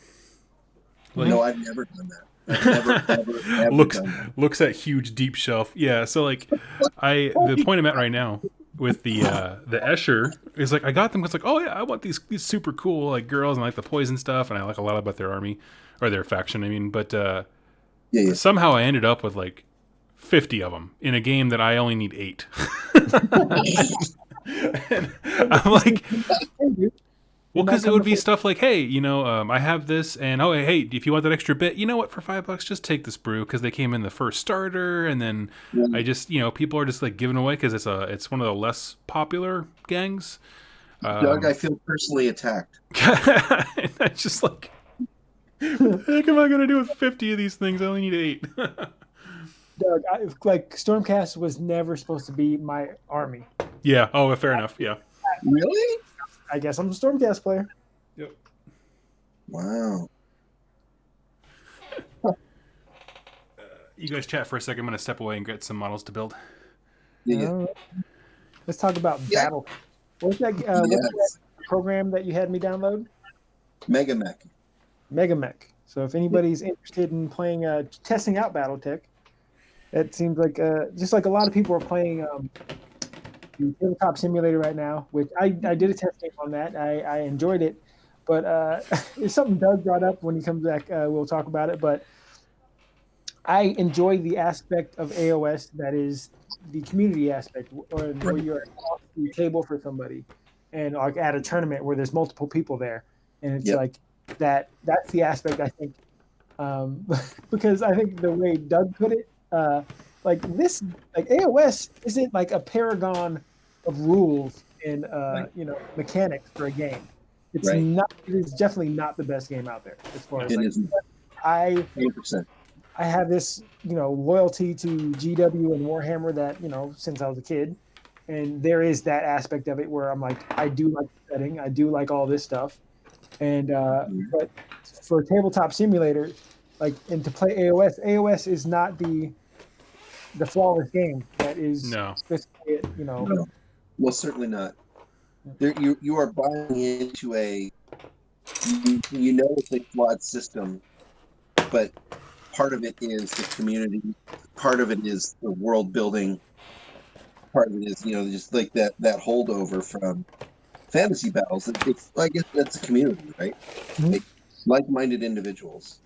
Like, no, I've never done that. I've never, ever looks done that. looks at huge deep shelf. Yeah. So like, the point I'm at right now with the Escher is like I got them because like, oh yeah, I want these super cool like girls and I like the poison stuff and I like a lot about their army or their faction. I mean, but Yeah. somehow I ended up with like 50 of them in a game that I only need 8. And I'm like, well, because it would be stuff like, hey, I have this, and oh, hey, if you want that extra bit, you know what? For $5, just take this brew because they came in the first starter, and then I just, people are just like giving away because it's one of the less popular gangs. Doug, I feel personally attacked. And I just like, what the heck am I gonna do with 50 of these things? I only need 8. Doug, Stormcast was never supposed to be my army. Yeah. Oh, fair enough. Yeah. Really? I guess I'm a Stormcast player. Yep. Wow. You guys chat for a second. I'm gonna step away and get some models to build. Yeah. Let's talk about battle. What's that program that you had me download? Megamech. So if anybody's interested in playing, testing out BattleTech, it seems like just like a lot of people are playing the Tabletop Simulator right now, which I did a testing on that. I enjoyed it, but it's something Doug brought up. When he comes back, we'll talk about it. But I enjoy the aspect of AOS that is the community aspect, where you're off the table for somebody, and like at a tournament where there's multiple people there, and it's like that. That's the aspect I think, because I think the way Doug put it, like AOS isn't like a paragon of rules and mechanics for a game. It's not. It is definitely not the best game out there as far as it isn't. 100%. I have this, loyalty to GW and Warhammer that, since I was a kid. And there is that aspect of it where I'm like, I do like the setting. I do like all this stuff. And, but for Tabletop Simulator, and to play AOS is not the flawless game that is. No. No. Well, certainly not. You are buying into it's a flawed system, but part of it is the community. Part of it is the world building. Part of it is, just like that holdover from fantasy battles. I guess that's a community, right? Mm-hmm. Like-minded individuals.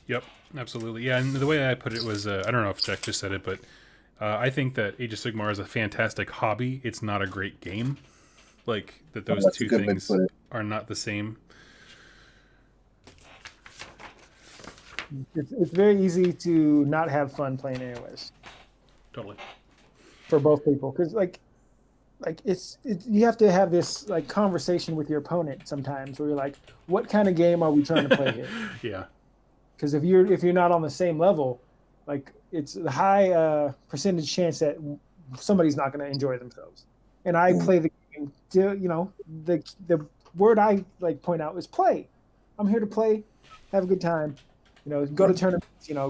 Yep, absolutely. Yeah, and the way I put it was, I don't know if Jack just said it, but I think that Age of Sigmar is a fantastic hobby. It's not a great game. like that those that's a two good way to things put it. are not the same. It's very easy to not have fun playing AOS Totally. for both people because you have to have this like conversation with your opponent sometimes where you're like, what kind of game are we trying to play here? Yeah. Because if you're not on the same level, like it's a high percentage chance that somebody's not going to enjoy themselves. And I play the game. The word I like point out is play. I'm here to play, have a good time. Go to tournaments.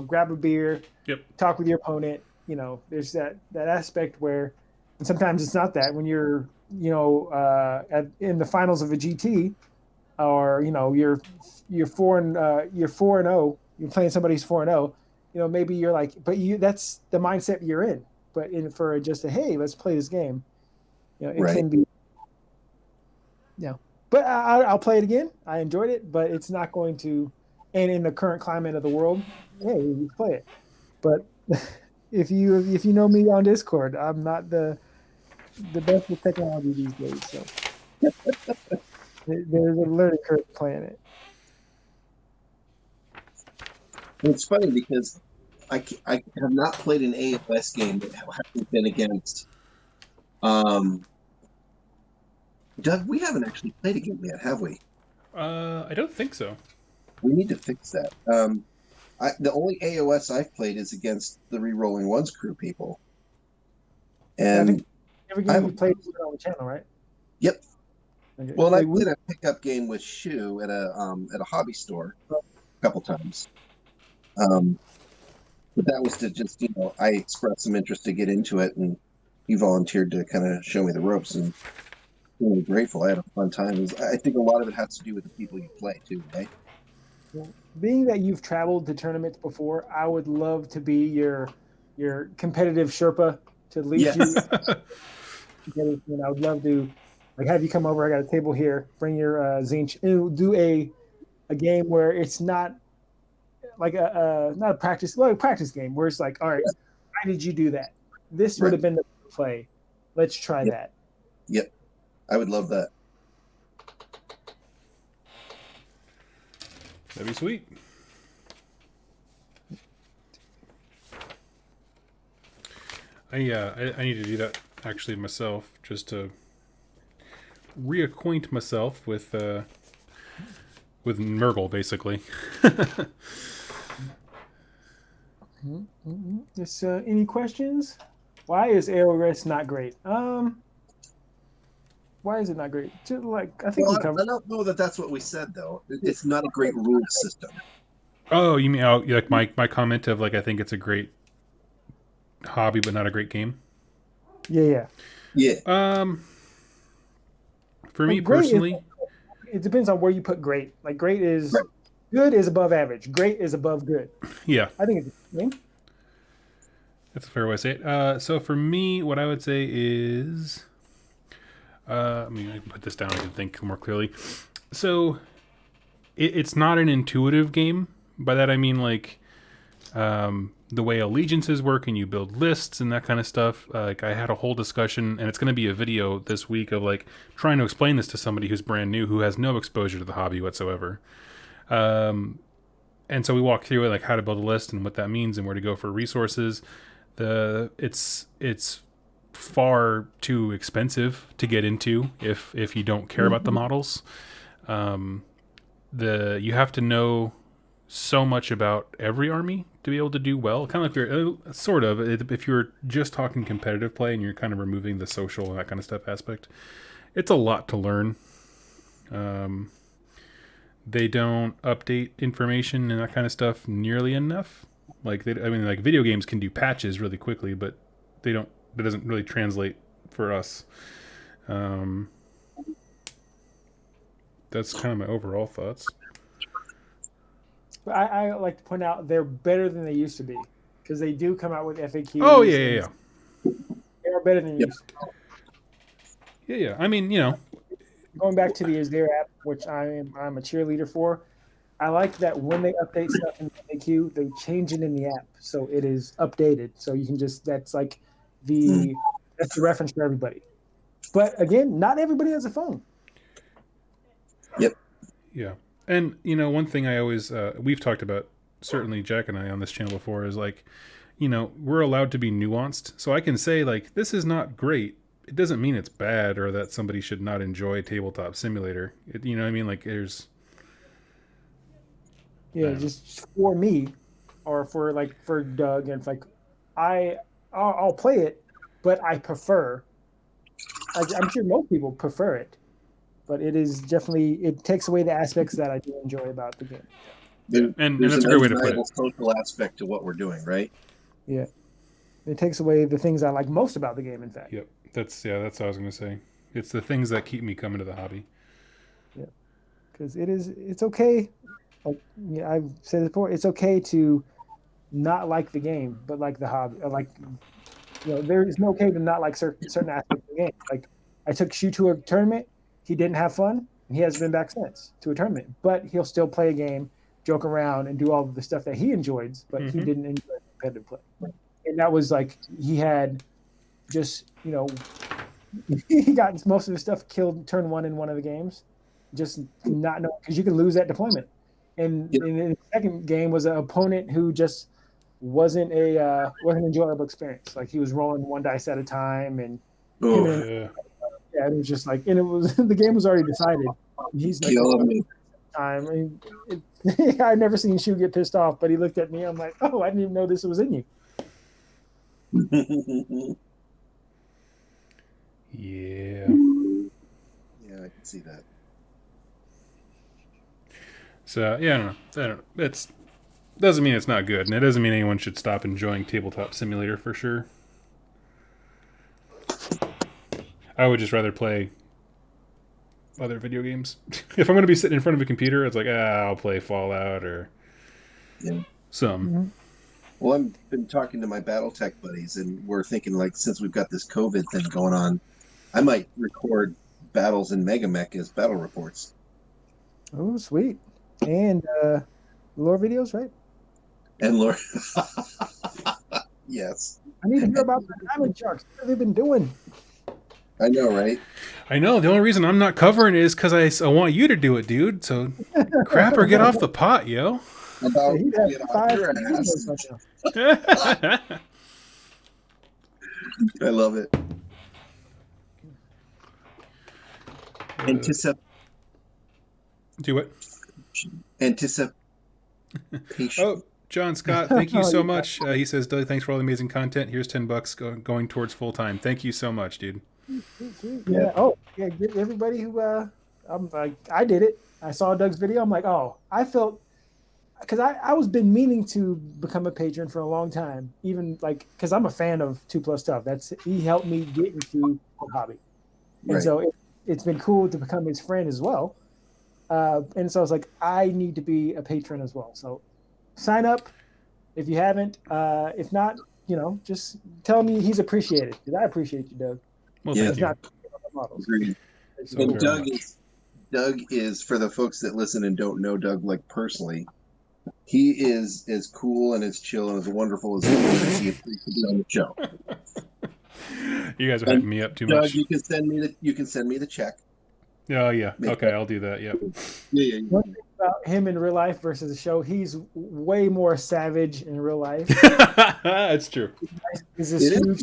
Grab a beer. Yep. Talk with your opponent. There's that aspect where, and sometimes it's not that when you're in the finals of a GT, or you're 4-0, you're playing somebody's 4-0, maybe you're like, but that's the mindset you're in. But for just hey, let's play this game, it can be, but I'll play it again. I enjoyed it, but it's not going to, and in the current climate of the world, hey, you play it. But if you know me on Discord, I'm not the best with technology these days, so there's a learning curve playing it. It's funny because I have not played an AOS game that hasn't been against. Doug, we haven't actually played a game yet, have we? I don't think so. We need to fix that. The only AOS I've played is against the Rerolling Ones crew people. And I think every game you played on the channel, right? Yep. Okay. Well, I did a pickup game with Shu at a hobby store a couple times. But that was to just, I expressed some interest to get into it, and he volunteered to kind of show me the ropes, and I'm really grateful. I had a fun time. I think a lot of it has to do with the people you play too, right? Being that you've traveled to tournaments before, I would love to be your competitive Sherpa to lead you. I would love to have you come over. I got a table here. Bring your Zinch. And do a game where it's not like not a practice game where it's like, all right, why did you do that? This would have been the play. Let's try that. Yep, I would love that. That'd be sweet. I need to do that actually myself, just to reacquaint myself with Nurgle, basically. Any questions? Why is AOS not great? Why is it not great? I think we covered. I don't know that that's what we said though. It's not a great rule system. Oh, you mean like my comment of I think it's a great hobby but not a great game? Yeah. For me personally, it depends on where you put great. Like great is good is above average. Great is above good. Yeah. I think it's the same. That's a fair way to say it. So for me, what I would say is, I can put this down. I can think more clearly. So it's not an intuitive game. By that I mean the way allegiances work and you build lists and that kind of stuff. I had a whole discussion, and it's going to be a video this week of trying to explain this to somebody who's brand new, who has no exposure to the hobby whatsoever. And so we walk through it, how to build a list and what that means and where to go for resources. It's far too expensive to get into if you don't care about the models. You have to know so much about every army to be able to do well. Kind of if you're just talking competitive play and you're kind of removing the social and that kind of stuff aspect, it's a lot to learn. They don't update information and that kind of stuff nearly enough. Video games can do patches really quickly, but they don't. It doesn't really translate for us. That's kind of my overall thoughts. But I like to point out they're better than they used to be because they do come out with FAQs. Oh yeah. They are better than they used to be. Yeah. I mean, going back to the Is There app, which I'm a cheerleader for. I like that when they update stuff in the FAQ, they change it in the app so it is updated. So you can just that's the reference for everybody. But again, not everybody has a phone. Yep. Yeah. And, one thing I always, we've talked about, certainly Jack and I on this channel before, is like, we're allowed to be nuanced. So I can say, like, this is not great. It doesn't mean it's bad or that somebody should not enjoy Tabletop Simulator. You know what I mean? Like, there's... Yeah, just for me, or for Doug, and like I'll play it, but I prefer. I'm sure most people prefer it, but it takes away the aspects that I do enjoy about the game. Yeah. And There's that's a an great way to put undeniable it. social aspect to what we're doing, right? Yeah, it takes away the things I like most about the game. In fact. Yep. That's what I was going to say. It's the things that keep me coming to the hobby. Yeah, because it's okay. Like, yeah, I've said it before. It's okay to not like the game, but like the hobby. There is no okay to not like certain aspects of the game. Like, I took Shu to a tournament. He didn't have fun, and he hasn't been back since to a tournament. But he'll still play a game, joke around, and do all of the stuff that he enjoyed. But he didn't enjoy competitive play, and that was like he had just he got most of his stuff killed turn one in one of the games, just not know, because you can lose that deployment. And the second game was an opponent who just wasn't an enjoyable experience. Like, he was rolling one dice at a time, and it was just like, and it was the game was already decided. He's like, Killing me. time. I never seen Shu get pissed off, but he looked at me. I'm like, oh, I didn't even know this was in you. Yeah. Yeah, I can see that. So, yeah, I don't know. It doesn't mean it's not good, and it doesn't mean anyone should stop enjoying Tabletop Simulator for sure. I would just rather play other video games. If I'm going to be sitting in front of a computer, it's like, I'll play Fallout or some. Mm-hmm. Well, I've been talking to my BattleTech buddies, and we're thinking, like, since we've got this COVID thing going on, I might record battles in Megamech as battle reports. Oh, sweet. And lore videos, right? And Lord, yes. I need to hear about the diamond sharks. What have they been doing? I know, right? I know. The only reason I'm not covering it is because I want you to do it, dude. So crap or get off the pot, yo. About He'd get have off 5 your videos ass. right now. I love it. Do what? Anticipation. Oh, John Scott, thank you so much. He says, Doug, thanks for all the amazing content. Here's $10 going towards full time. Thank you so much, dude. Yeah. Oh, yeah. Give everybody who I'm like, I did it. I saw Doug's video. I'm like, oh, I felt, because I was been meaning to become a patron for a long time, even like, because I'm a fan of 2+ stuff. He helped me get into the hobby, and Right. so it's been cool to become his friend as well. And so I was like, I need to be a patron as well. So sign up if you haven't. If not, just tell me he's appreciated, because I appreciate you, Doug. Well, Yeah. thank you. Models. Agreed. So And very much. Doug is, for the folks that listen and don't know Doug like personally, he is as cool and as chill and as wonderful as he appears to be on the show. You guys are hyping me up too Doug, much. you can send me the check. Oh, yeah. Make Okay, I'll do that. Yep. Yeah. One thing about him in real life versus the show, he's way more savage in real life. That's true. He's this It is huge,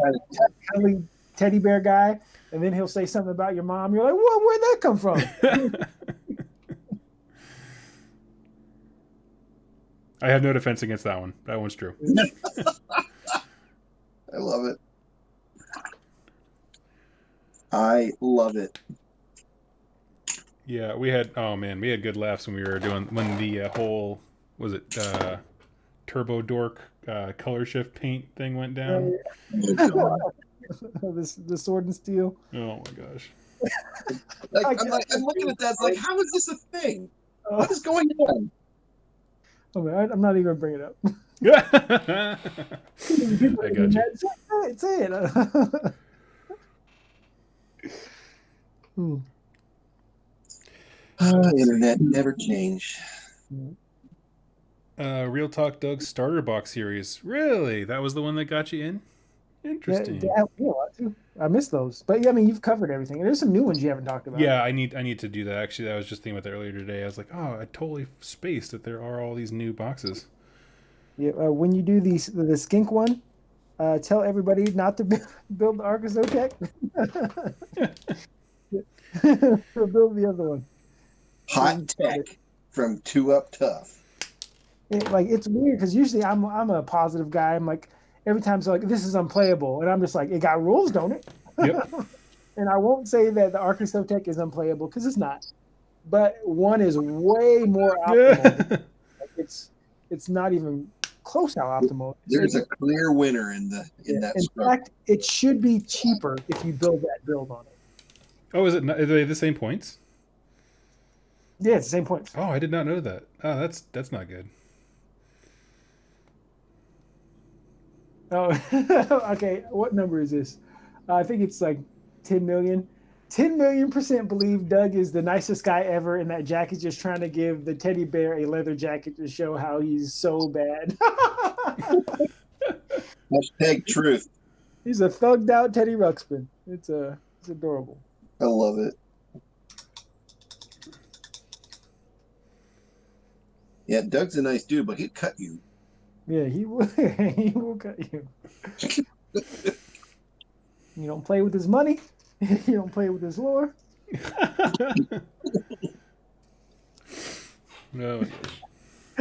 cuddly teddy bear guy, and then he'll say something about your mom. You're like, "What? Where'd that come from?" I have no defense against that one. That one's true. I love it. I love it. Yeah, we had good laughs when the whole, was it Turbo Dork color shift paint thing went down. Oh, God. The sword and steel. Oh my gosh. I'm looking at that. It's like, how is this a thing? What is going on? Oh, man, I'm not even gonna bring it up. I got you. Say it. Internet never change. Real Talk Doug's starter box series. Really? That was the one that got you in? Interesting. I missed those, but yeah, I mean, you've covered everything. And there's some new ones you haven't talked about. Yeah, I need to do that. Actually, I was just thinking about that earlier today. I was like, oh, I totally spaced that there are all these new boxes. Yeah, when you do the skink one, tell everybody not to build the Arcosotech. Build the other one. Hot tech from Two Up Tough. It's weird because usually I'm a positive guy. I'm like every time so like this is unplayable, and I'm just like it got rules, don't it? Yep. And I won't say that the Arcosotech is unplayable because it's not. But one is way more optimal. It's not even close how optimal. There's a clear winner in that. In fact, it should be cheaper if you build that build on it. Oh, is it? Are they the same points? Yeah, it's the same points. Oh, I did not know that. Oh, that's not good. Oh, okay. What number is this? I think it's like 10 million. 10 million% believe Doug is the nicest guy ever, and that Jack is just trying to give the teddy bear a leather jacket to show how he's so bad. Hashtag truth. He's a thugged out Teddy Ruxpin. It's adorable. I love it. Yeah, Doug's a nice dude, but he'd cut you. Yeah, he will. He will cut you. You don't play with his money. You don't play with his lore. No.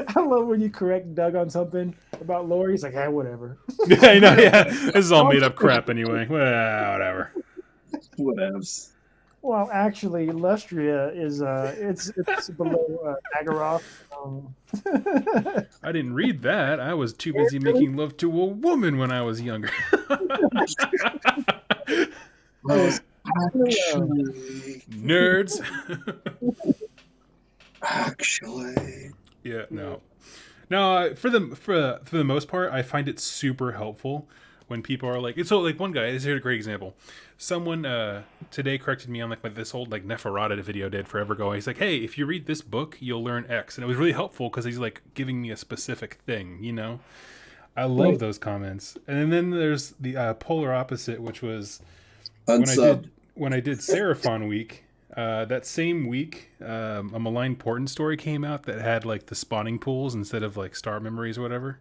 I love when you correct Doug on something about lore. He's like, "Hey, whatever." Yeah, I know. Yeah, this is all made up crap anyway. Well, whatever. Whatevs. Well, actually, Lustria is it's below Agaroth. I didn't read that. I was too busy making love to a woman when I was younger. Nerds. Actually. Yeah, no. No, for the most part, I find it super helpful when people are like, so like one guy, this is a great example. Someone today corrected me on like this old like Neferata video I did forever ago. He's like, hey, if you read this book, you'll learn X, and it was really helpful because he's like giving me a specific thing, you know. I love those comments. And then there's the polar opposite, which was when I did Seraphon week. That same week, a Malign Portent story came out that had like the spawning pools instead of like star memories or whatever.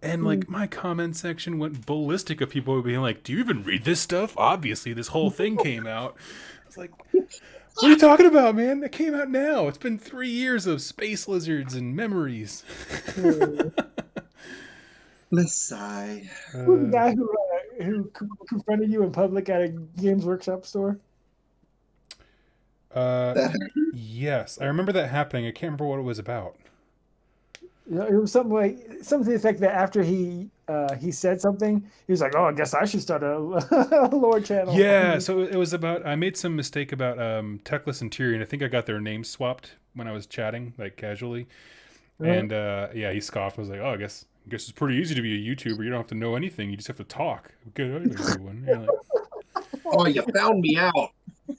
And like my comment section went ballistic of people being like, "Do you even read this stuff? Obviously, this whole thing came out." I was like, "What are you talking about, man? It came out now. It's been 3 years of space lizards and memories." Let's sigh. Who's the guy who confronted you in public at a Games Workshop store? Yes, I remember that happening. I can't remember what it was about. You know, it was something to the effect that after he said something, he was like, "Oh, I guess I should start a lore channel." Yeah, so it was about, I made some mistake about Techless and Tyrion. I think I got their names swapped when I was chatting, like casually. And yeah, he scoffed. I was like, "Oh, I guess it's pretty easy to be a YouTuber. You don't have to know anything. You just have to talk." Okay, everyone. Like, oh, you found me out.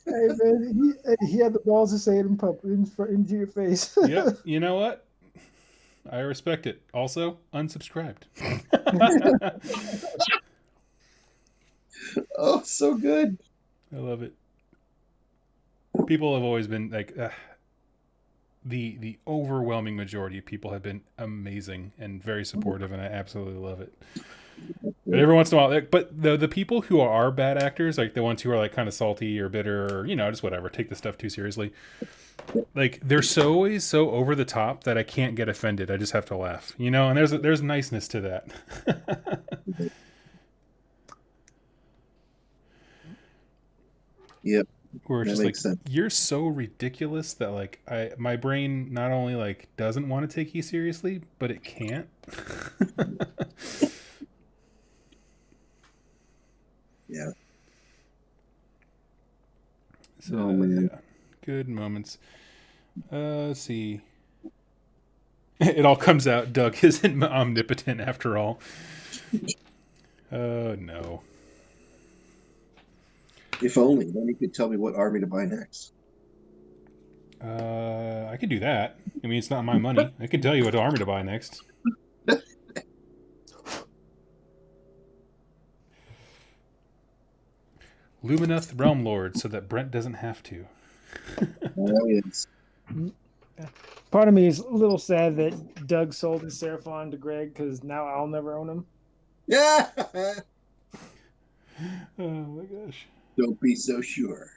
Hey man, he had the balls to say it in public, into your face. Yep. You know what? I respect it. Also, unsubscribed. Oh, so good. I love it. People have always been like, the overwhelming majority of people have been amazing and very supportive, and I absolutely love it. But every once in a while, but the people who are bad actors, like the ones who are like kind of salty or bitter or, you know, just whatever, take the stuff too seriously. Like they're always so over the top that I can't get offended. I just have to laugh, you know. And there's niceness to that. Yep. Where it's just like sense. You're so ridiculous that like my brain not only like doesn't want to take you seriously, but it can't. Yeah. So yeah, good moments. Let's see. It all comes out. Doug isn't omnipotent after all. Oh no. If only, then he could tell me what army to buy next. I could do that. I mean, it's not my money. I can tell you what army to buy next. Lumineth Realm-lords so that Brent doesn't have to. Oh, yes. Part of me is a little sad that Doug sold his Seraphon to Greg because now I'll never own him. Yeah. Oh my gosh. Don't be so sure.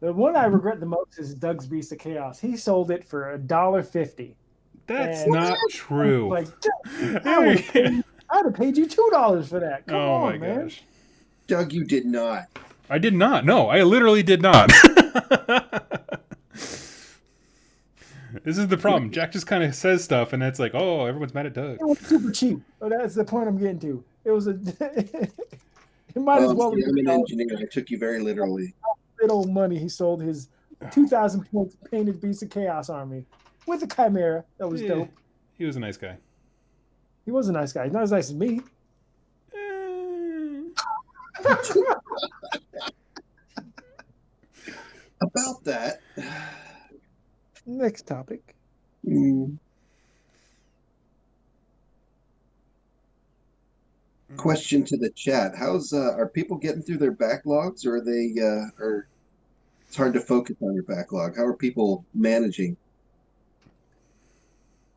The one I regret the most is Doug's Beast of Chaos. He sold it for $1.50. That's And not true. Like, I'd have paid you $2 for that. Come Oh on, my man. gosh. Doug, you did not. I did not. No, I literally did not. This is the problem. Jack just kind of says stuff, and it's like, oh, everyone's mad at Doug. It was super cheap. Oh, that's the point I'm getting to. It was a. It might as well. See, I'm an engineer. I took you very literally. Little money. He sold his 2,000 points painted Beast of Chaos army with a Chimera. That was Yeah, dope. he was a nice guy. He was a nice guy. He's not as nice as me. About that. Next topic. Question to the chat: How's are people getting through their backlogs, or are they or it's hard to focus on your backlog? How are people managing?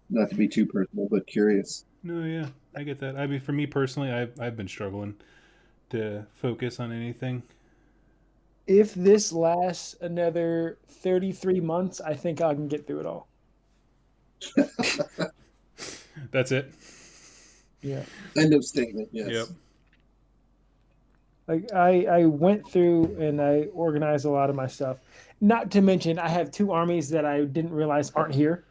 Not to be too personal, but curious. No, yeah, I get that. I mean, for me personally, I've been struggling to focus on anything. If this lasts another 33 months, I think I can get through it all. That's it. Yeah. End of statement. Yes. Yep. Like I went through and I organized a lot of my stuff. Not to mention, I have 2 armies that I didn't realize aren't here.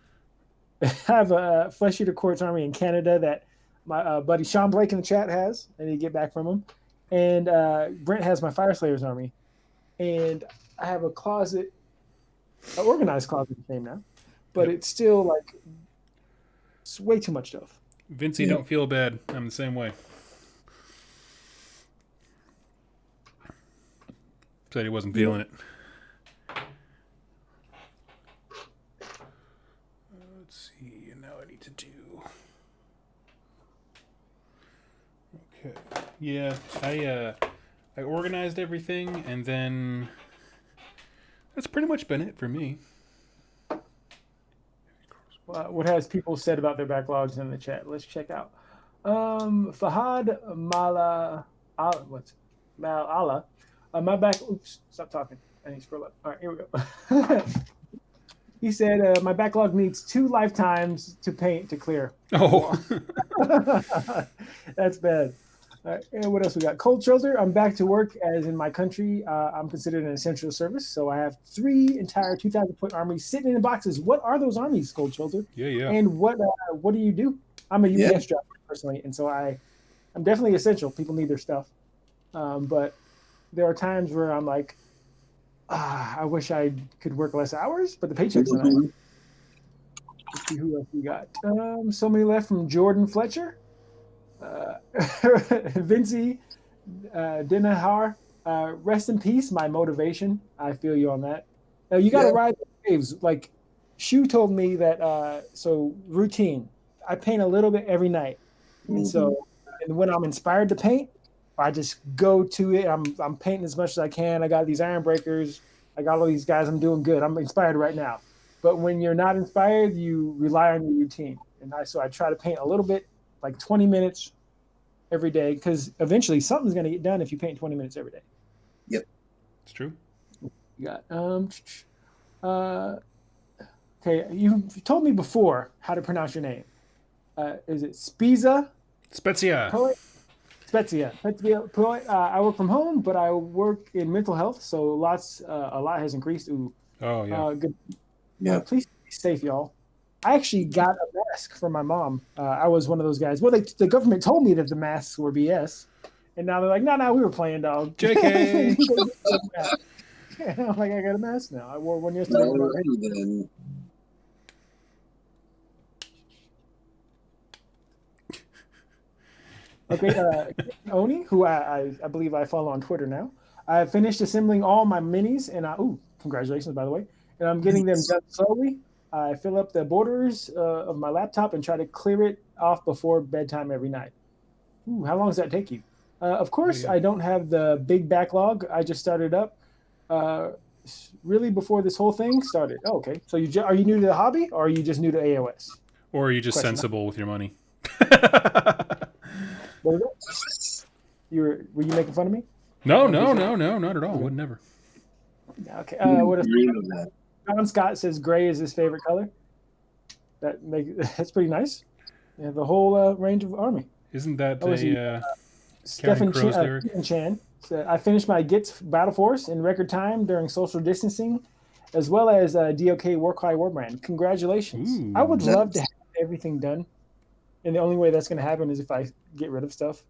I have a Flesh Eater Courts army in Canada that my buddy Sean Blake in the chat has. I need to get back from him. And Brent has my Fire Slayers army. And I have a closet, an organized closet the same now. But it's still like, it's way too much stuff. Vincey, don't feel bad. I'm the same way. Said he wasn't feeling it. Let's see. Now I need to do. Okay. Yeah, I organized everything, and then that's pretty much been it for me. What has people said about their backlogs in the chat? Let's check out. Fahad Malala. My back. Oops, stop talking. I need to scroll up. All right, here we go. He said, my backlog needs 2 lifetimes to paint to clear. Oh. That's bad. All right, and what else we got? Cold Shoulder. I'm back to work as in my country. I'm considered an essential service. So I have 3 entire 2,000 point armies sitting in boxes. What are those armies, Cold Shoulder? Yeah. And what do you do? I'm a UPS driver personally. And so I'm definitely essential. People need their stuff. But there are times where I'm like, I wish I could work less hours, but the paycheck's not. Let's see who else we got. So many left from Jordan Fletcher. Vincey Dinahar, rest in peace, my motivation. I feel you on that. You got to ride the waves. Like Shu told me that. So routine. I paint a little bit every night, and so when I'm inspired to paint, I just go to it. I'm painting as much as I can. I got these iron breakers. I got all these guys. I'm doing good. I'm inspired right now. But when you're not inspired, you rely on your routine. And I try to paint a little bit, like 20 minutes every day, because eventually something's going to get done if you paint 20 minutes every day. Yep. It's true. You got okay, you told me before how to pronounce your name. Is it Spezia? Spezia. Poet? Spezia. Poet. I work from home, but I work in mental health, so a lot has increased. Ooh. Oh yeah. Good. Yeah. Please be safe, y'all. I actually got a mask from my mom. I was one of those guys. Well, the government told me that the masks were BS, and now they're like, no, we were playing, dog. JK. I'm like, I got a mask now. I wore one yesterday. Alrighty then. Okay, Oni, who I believe I follow on Twitter now. I finished assembling all my minis, and congratulations, by the way. And I'm getting them done slowly. I fill up the borders of my laptop and try to clear it off before bedtime every night. Ooh, how long does that take you? Of course, yeah. I don't have the big backlog. I just started up really before this whole thing started. Oh, okay. So are you new to the hobby, or are you just new to AOS? Or are you just Question. sensible with your money? What was it? Were you making fun of me? No, No, no, appreciate no, no, not at all. Okay. Would never. Okay. Who What would is dream of that? John Scott says gray is his favorite color. That's pretty nice. They have a whole range of army. Isn't that Oh, is he? a Counting Stephen Crows lyric? Chan said, I finished my Gits Battle Force in record time during social distancing, as well as DOK Warcry Warbrand. Congratulations. Ooh. I would love to Nice. have everything done. And the only way that's going to happen is if I get rid of stuff.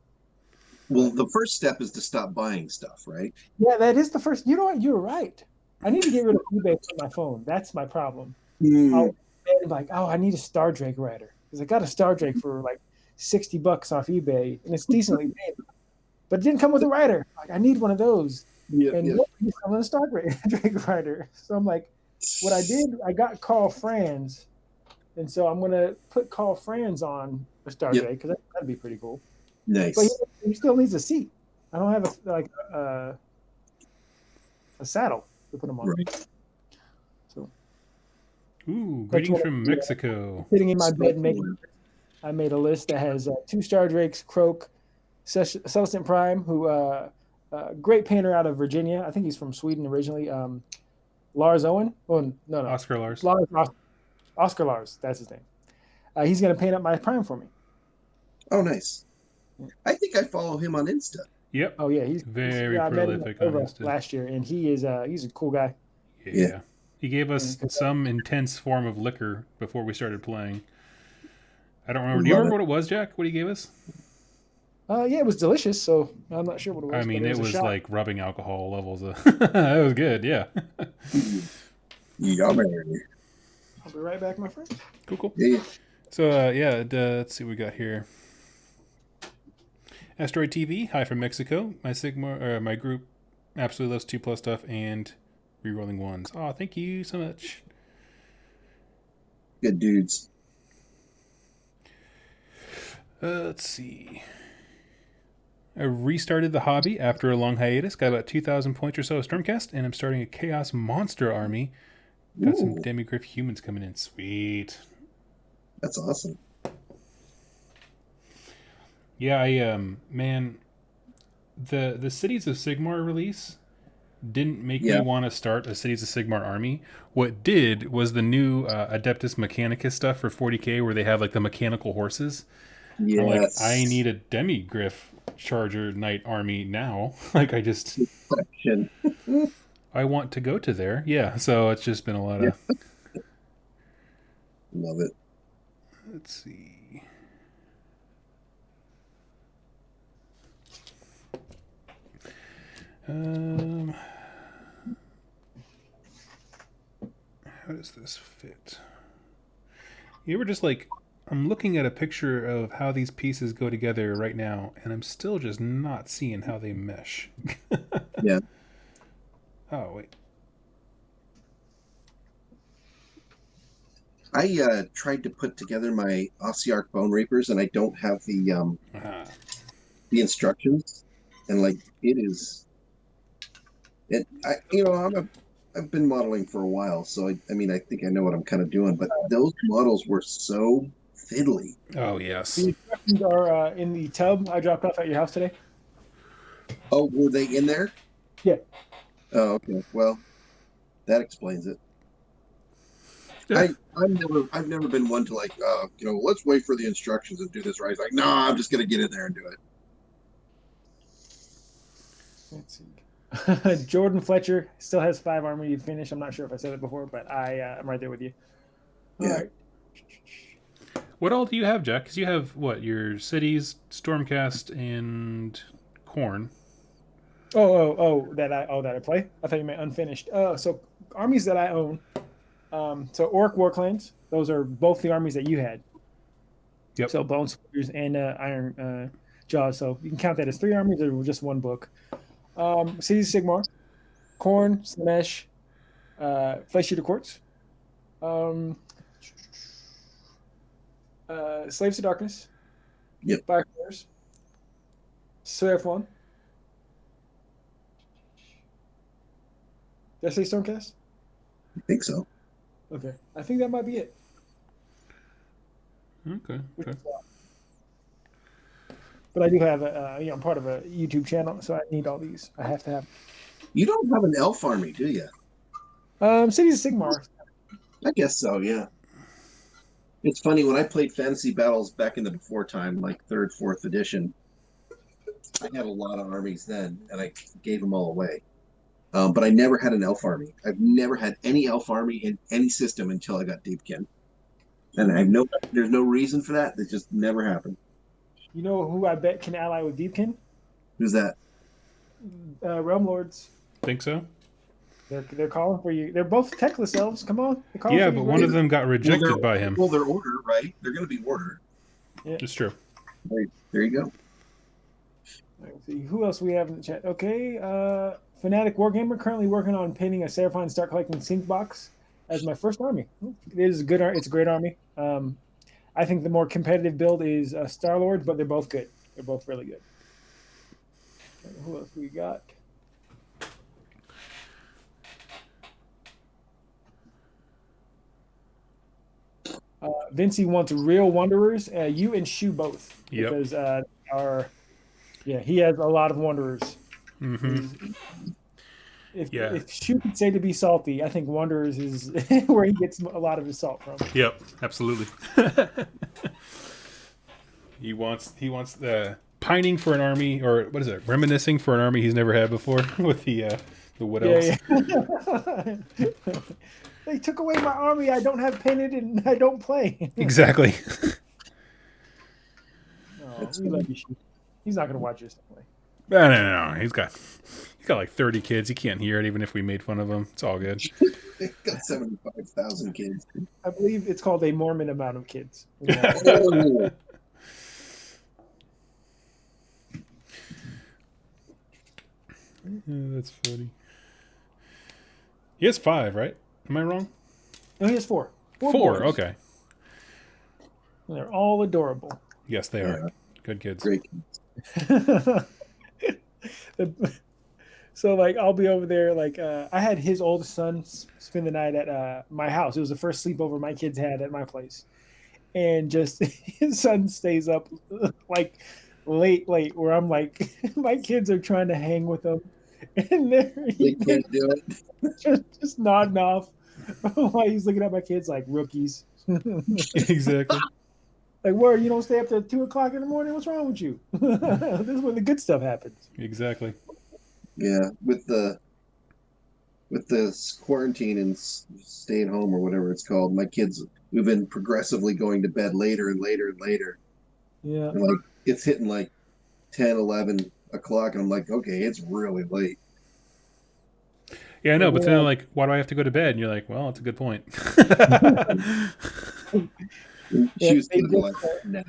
Well, the first step is to stop buying stuff, right? Yeah, that is the first. You know what? You're right. I need to get rid of eBay from my phone. That's my problem. I'll be like, oh, I need a Star Drake rider. Because I got a Star Drake for like $60 off eBay, and it's decently made. But it didn't come with a rider. Like, I need one of those. Yeah, And yeah. nobody's selling a Star Drake rider. So I'm like, what I did, I got Carl Franz. And so I'm going to put Carl Franz on a Star Yep. Drake, because that'd be pretty cool. Nice. But he still needs a seat. I don't have a saddle to put him on. Right. So Ooh, That's greetings what from Mexico. sitting in my bed, I made a list that has 2 Star Drakes, Croak, Celestant Prime, who great painter out of Virginia. I think he's from Sweden originally. Lars Owen. Oh no, Oscar Lars. Oscar Lars. That's his name. He's going to paint up my Prime for me. Oh, nice. I think I follow him on Insta. Yep. Oh yeah, he's Very I met him prolific on Insta. last year, and he's a cool guy. Yeah. He gave us some intense form of liquor before we started playing. I don't remember. Do you remember what it was, Jack? What he gave us? Yeah, it was delicious. So I'm not sure what it was. I mean, but it was a shot. like rubbing alcohol levels. It was good. Yeah. Yummy. I'll be right back, my friend. Cool. Yeah. So let's see what we got here. Asteroid TV, hi from Mexico. My group absolutely loves 2+ stuff and rerolling ones. Oh, thank you so much. Good dudes. Let's see. I restarted the hobby after a long hiatus. Got about 2,000 points or so of Stormcast, and I'm starting a Chaos Monster army. Got some Demigryph humans coming in. Sweet. That's awesome. Yeah, man, the Cities of Sigmar release didn't make me want to start a Cities of Sigmar army. What did was the new Adeptus Mechanicus stuff for 40k, where they have like the mechanical horses. Yes. I'm like, I need a Demigryph Charger Knight army now. Like, I want to go to there. Yeah, so it's just been a lot of... Love it. Let's see. How does this fit? You ever just like, I'm looking at a picture of how these pieces go together right now, and I'm still just not seeing how they mesh. Yeah. Oh, wait. I tried to put together my Ossiarch Bone Reapers, and I don't have the instructions, and like it is. I've been modeling for a while, so I mean I think I know what I'm kind of doing, but those models were so fiddly. Oh yes. The instructions are in the tub I dropped off at your house today. Oh, were they in there? Yeah. Oh, okay. Well, that explains it. I've never been one to like, let's wait for the instructions and do this right. It's like, no, I'm just gonna get in there and do it. Let's see. Jordan Fletcher still has 5 armor you finish. I'm not sure if I said it before, but I'm right there with you. All right. What all do you have, Jack? Because you have what? Your cities, Stormcast, and Khorne. That I play. I thought you meant unfinished. So armies that I own. So Orc War Clans. Those are both the armies that you had. Yep. So Bone Splitters and Iron Jaws. So you can count that as 3 armies or just one book. Cities of Sigmar, Khorne, Slanesh, Flesh Eater Courts, Slaves to Darkness, Yep. Firefighters, Seraph one. Did I say Stormcast? I think so. Okay. I think that might be it. Okay. But I do have I'm part of a YouTube channel, so I need all these. I have to have. You don't have an elf army, do you? Cities of Sigmar. I guess so, yeah. It's funny, when I played Fantasy Battles back in the before time, like 3rd, 4th edition, I had a lot of armies then, and I gave them all away. But I never had an elf army. I've never had any elf army in any system until I got Deepkin. And there's no reason for that. It just never happened. You know who I bet can ally with Deepkin? Who's that? Realm-lords. Think so? They're calling for you. They're both techless elves. Come on. Yeah, but one of them got rejected by him. Well, they're order, right? They're going to be order. Yeah. It's true. There you go. Let's see who else we have in the chat. Okay, Fanatic Wargamer currently working on painting a Seraphine Start Collecting Sync box as my first army. It is a good. It's a great army. I think the more competitive build is Star Lord, but they're both good. They're both really good. Who else we got? Vincey wants real Wanderers. You and Shu both. Yep. Because he has a lot of Wanderers. Mm-hmm. If Shu could say to be salty, I think Wanderers is where he gets a lot of his salt from. Yep, absolutely. He wants the pining for an army, or what is it? Reminiscing for an army he's never had before with the Wood Elves. Yeah. They took away my army. I don't have painted and I don't play. Exactly. Oh, we love you, Shu. He's not going to watch this anyway. No. He's got like 30 kids. He can't hear it even if we made fun of him. It's all good. They've got 75,000 kids. I believe it's called a Mormon amount of kids. Oh. That's funny. He has 5, right? Am I wrong? No, he has 4. 4, boys. okay. And they're all adorable. Yes, they are. Good kids. Great kids. So, like, I'll be over there. Like, I had his oldest son spend the night at my house. It was the first sleepover my kids had at my place. And just his son stays up, like, late, where I'm like, my kids are trying to hang with him. And They can't do it. just nodding off while he's looking at my kids like rookies. Exactly. Like, where you don't stay up till 2 o'clock in the morning? What's wrong with you? This is when the good stuff happens. Exactly. Yeah, with the quarantine and staying home or whatever it's called, my kids, we've been progressively going to bed later and later and later. Yeah. And like it's hitting like 10, 11 o'clock, and I'm like, okay, it's really late. Yeah, I know, but then they're like, why do I have to go to bed? And you're like, well, that's a good point. She was like, nah.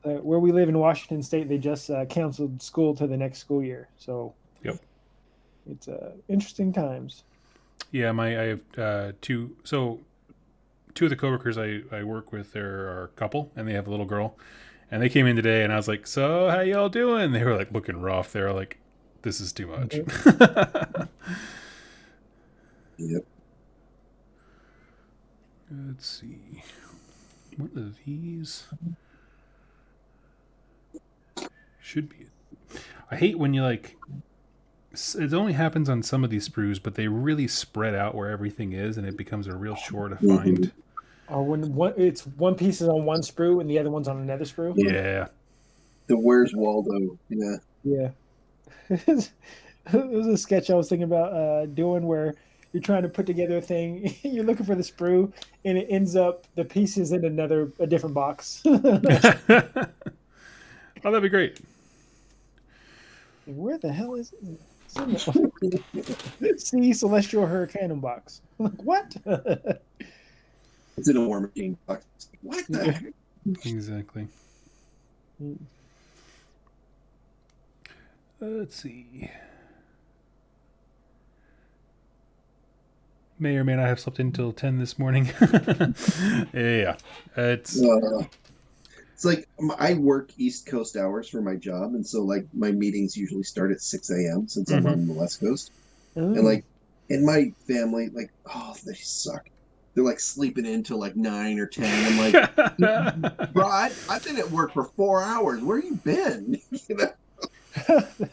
Where we live in Washington State, they just canceled school to the next school year. So, yep, it's interesting times. Yeah, I have two of the coworkers I work with. They're a couple, and they have a little girl, and they came in today, and I was like, "So, how y'all doing?" They were like looking rough. They were like, "This is too much." Yep. Let's see. What are these? Should be. I hate when you like. It only happens on some of these sprues, but they really spread out where everything is, and it becomes a real chore to find. Or when it's one piece is on one sprue and the other one's on another sprue. Yeah. The Where's Waldo? Yeah. Yeah. It was a sketch I was thinking about doing where you're trying to put together a thing, you're looking for the sprue, and it ends up the pieces in a different box. Oh, that'd be great. Where the hell is it? See, Celestial Hurricane box. Like, what? It's in a War Machine box. What the heck? Exactly. Let's see. May or may not have slept until 10 this morning. Yeah. It's It's like I work East Coast hours for my job, and so like my meetings usually start at 6 a.m. since I'm Mhm. on the West Coast, and Oh. like in my family, like oh they suck. They're like sleeping in till like 9 or 10. I'm like, bro, I've been at work for 4 hours. Where you been? You know?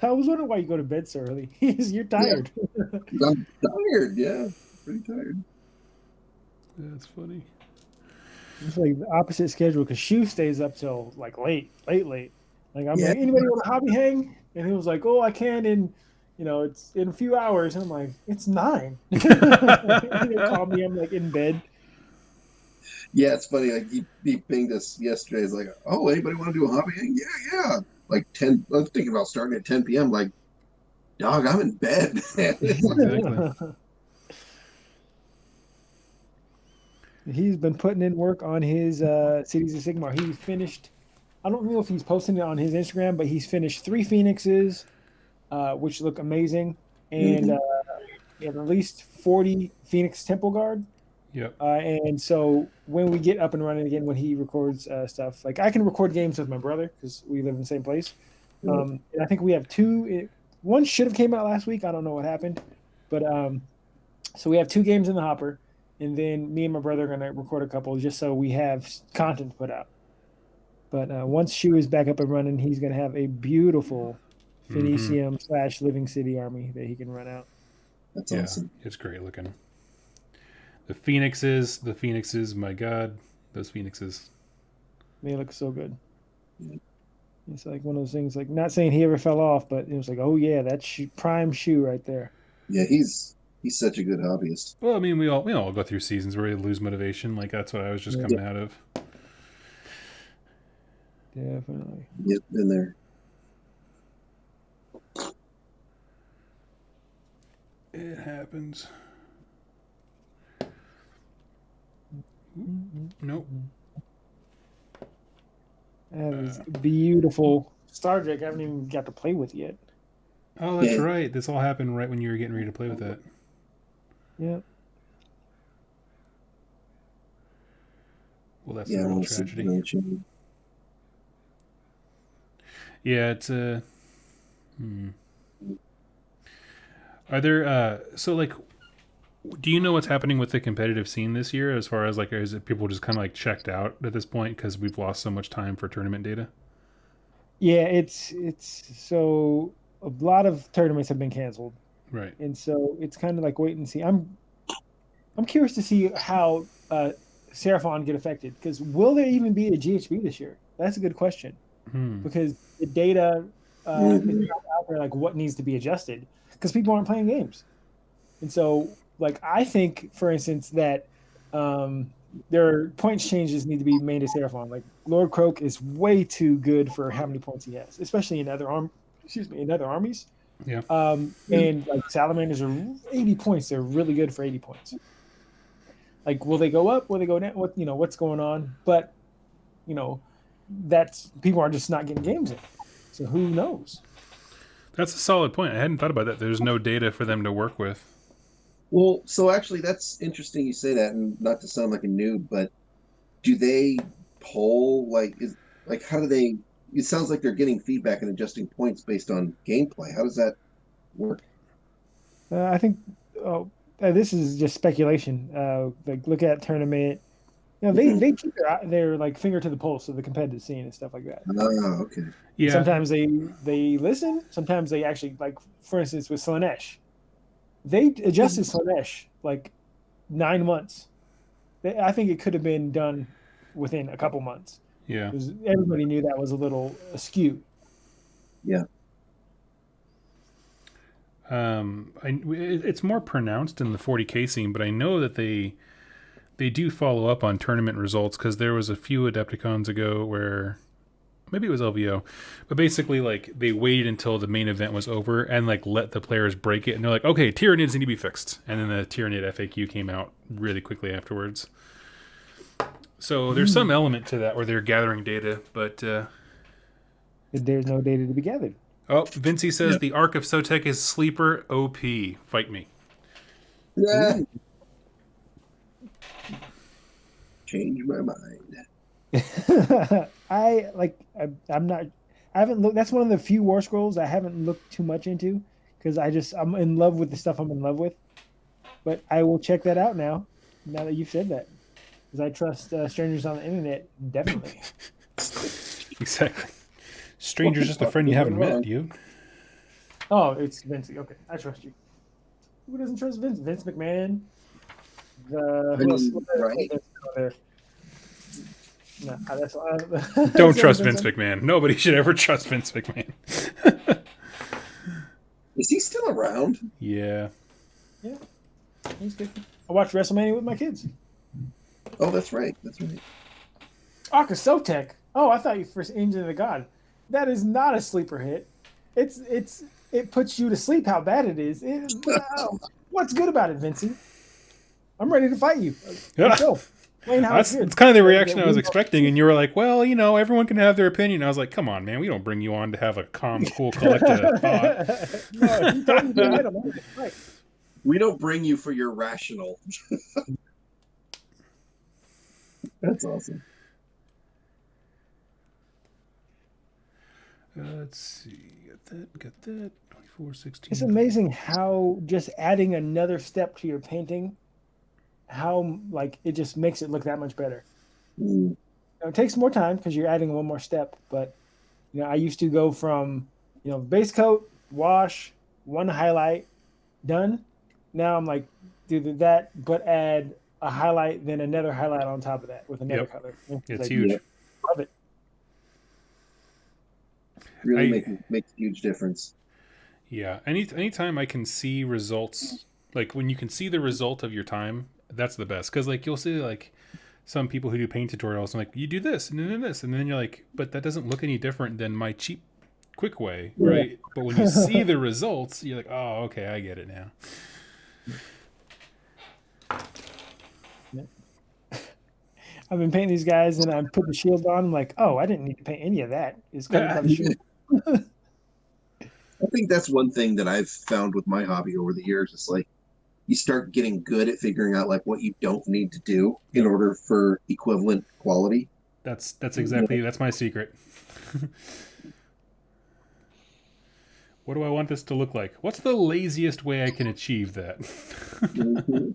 I was wondering why you go to bed so early. You're Yeah, tired. I'm tired. Yeah, pretty tired. That's funny. It's like the opposite schedule because Shu stays up till like late. Like I'm Yeah, like, anybody want a hobby hang? And he was like, oh, I can it's in a few hours. And I'm like, it's 9. He'll call me. I'm like in bed. yeah. It's funny. Like he pinged us yesterday. He's like, oh, anybody want to do a hobby hang? Yeah, yeah. Like 10. I was thinking about starting at 10 p.m. Like, dog, I'm in bed. It's like, Exactly. He's been putting in work on his Cities of Sigmar. He finished. I don't know if he's posting it on his Instagram, but he's finished 3 Phoenixes, which look amazing, and mhm. at least 40 Phoenix Temple Guard. Yep. And so when we get up and running again, when he records stuff, like I can record games with my brother because we live in the same place. And I think we have 2. One should have came out last week. I don't know what happened, but so we have 2 games in the hopper, and then me and my brother are gonna record a couple just so we have content to put out. But once Shu is back up and running, he's gonna have a beautiful Mhm. Phoenicium / Living City army that he can run out. That's Yeah, awesome. it's great looking. The phoenixes, my God, those phoenixes. They look so good. Yeah. It's like one of those things. Like not saying he ever fell off, but it was like, oh yeah, that's prime Shu right there. Yeah, he's such a good hobbyist. Well, I mean, we all go through seasons where we lose motivation. Like that's what I was just Yeah, coming out of. definitely. Yep, been there. It happens. Nope. That is beautiful. Star Drake, I haven't even got to play with yet. Oh, that's Yeah. right. This all happened right when you were getting ready to play with that. Yeah. Well, that's Yeah, a real we'll see. tragedy. We'll see. Yeah, it's Are there so like do you know what's happening with the competitive scene this year as far as like is it people just kind of like checked out at this point because we've lost so much time for tournament data? Yeah, it's so a lot of tournaments have been canceled. Right. And so it's kind of like wait and see. I'm curious to see how Seraphon get affected because will there even be a GHB this year? That's a good question Hmm. because the data is Mhm. not out there like what needs to be adjusted because people aren't playing games. And so like I think for instance that their points changes need to be made to Seraphon. Like Lord Croak is way too good for how many points he has, especially in in other armies. Yeah. And like salamanders are 80 points. They're really good for 80 points. Like, will they go up? Will they go down? What's going on? But that's people are just not getting games in. So who knows? That's a solid point. I hadn't thought about that. There's no data for them to work with. Well, so actually, that's interesting you say that, and not to sound like a noob, but do they poll like how do they? It sounds like they're getting feedback and adjusting points based on gameplay. How does that work? I think this is just speculation. Like look at tournament. Mhm. They keep their like finger to the pulse of the competitive scene and stuff like that. Ah, okay. Yeah. Sometimes they listen. Sometimes they actually like, for instance, with Slanesh, they adjusted Slanesh like 9 months. I think it could have been done within a couple months Yeah. because everybody knew that was a little askew. Yeah. It's more pronounced in the 40K scene, but I know that they do follow up on tournament results because there was a few Adepticons ago where maybe it was LVO, but basically like they waited until the main event was over and like let the players break it, and they're like, okay, Tyranids need to be fixed, and then the Tyranid FAQ came out really quickly afterwards. So there's some element to that where they're gathering data, but There's no data to be gathered. oh, Vinci says Yeah. the Arc of Sotek is sleeper OP. Fight me. Yeah. Ooh. Change my mind. I'm not. I haven't looked. That's one of the few War Scrolls I haven't looked too much into because I'm in love with the stuff I'm in love with. But I will check that out now. Now that you've said that, because I trust strangers on the internet definitely. Exactly. Stranger's just a friend you haven't met, you. Oh, it's Vince. Okay, I trust you. Who doesn't trust Vince? Vince McMahon. Who else? Right? There. No, Don't trust Vince McMahon. Nobody should ever trust Vince McMahon. Is he still around? Yeah. Yeah, he's good. I watched WrestleMania with my kids. Oh, that's right. That's right. Akasotek. Oh, I thought you first Engine of the God. That is not a sleeper hit. It puts you to sleep how bad it is. What's good about it, Vincey? I'm ready to fight you. Let's go. That's kind of the reaction I was expecting, and you were like, well, everyone can have their opinion. I was like, come on, man, we don't bring you on to have a calm, cool, collected thought. No, he told me right. We don't bring you for your rational. That's awesome. Let's see. Get that. 2416. It's amazing how just adding another step to your painting, how it just makes it look that much better. Mm. It takes more time because you're adding one more step. But I used to go from base coat, wash, one highlight, done. Now I'm like, do that, but add a highlight, then another highlight on top of that with another color. It's huge. Yeah, love it. Really makes a huge difference. Yeah. Anytime I can see results, like when you can see the result of your time, that's the best. Because you'll see some people who do paint tutorials and you do this and then this, and then you're like, but that doesn't look any different than my cheap, quick way, right? Yeah. But when you see the results, you're like, oh, okay, I get it now. I've been painting these guys, and I put the shield on. I'm like, oh, I didn't need to paint any of that. It's covered by the shield. I think that's one thing that I've found with my hobby over the years. It's you start getting good at figuring out what you don't need to do in order for equivalent quality. That's exactly that's my secret. What do I want this to look like? What's the laziest way I can achieve that? Mm-hmm.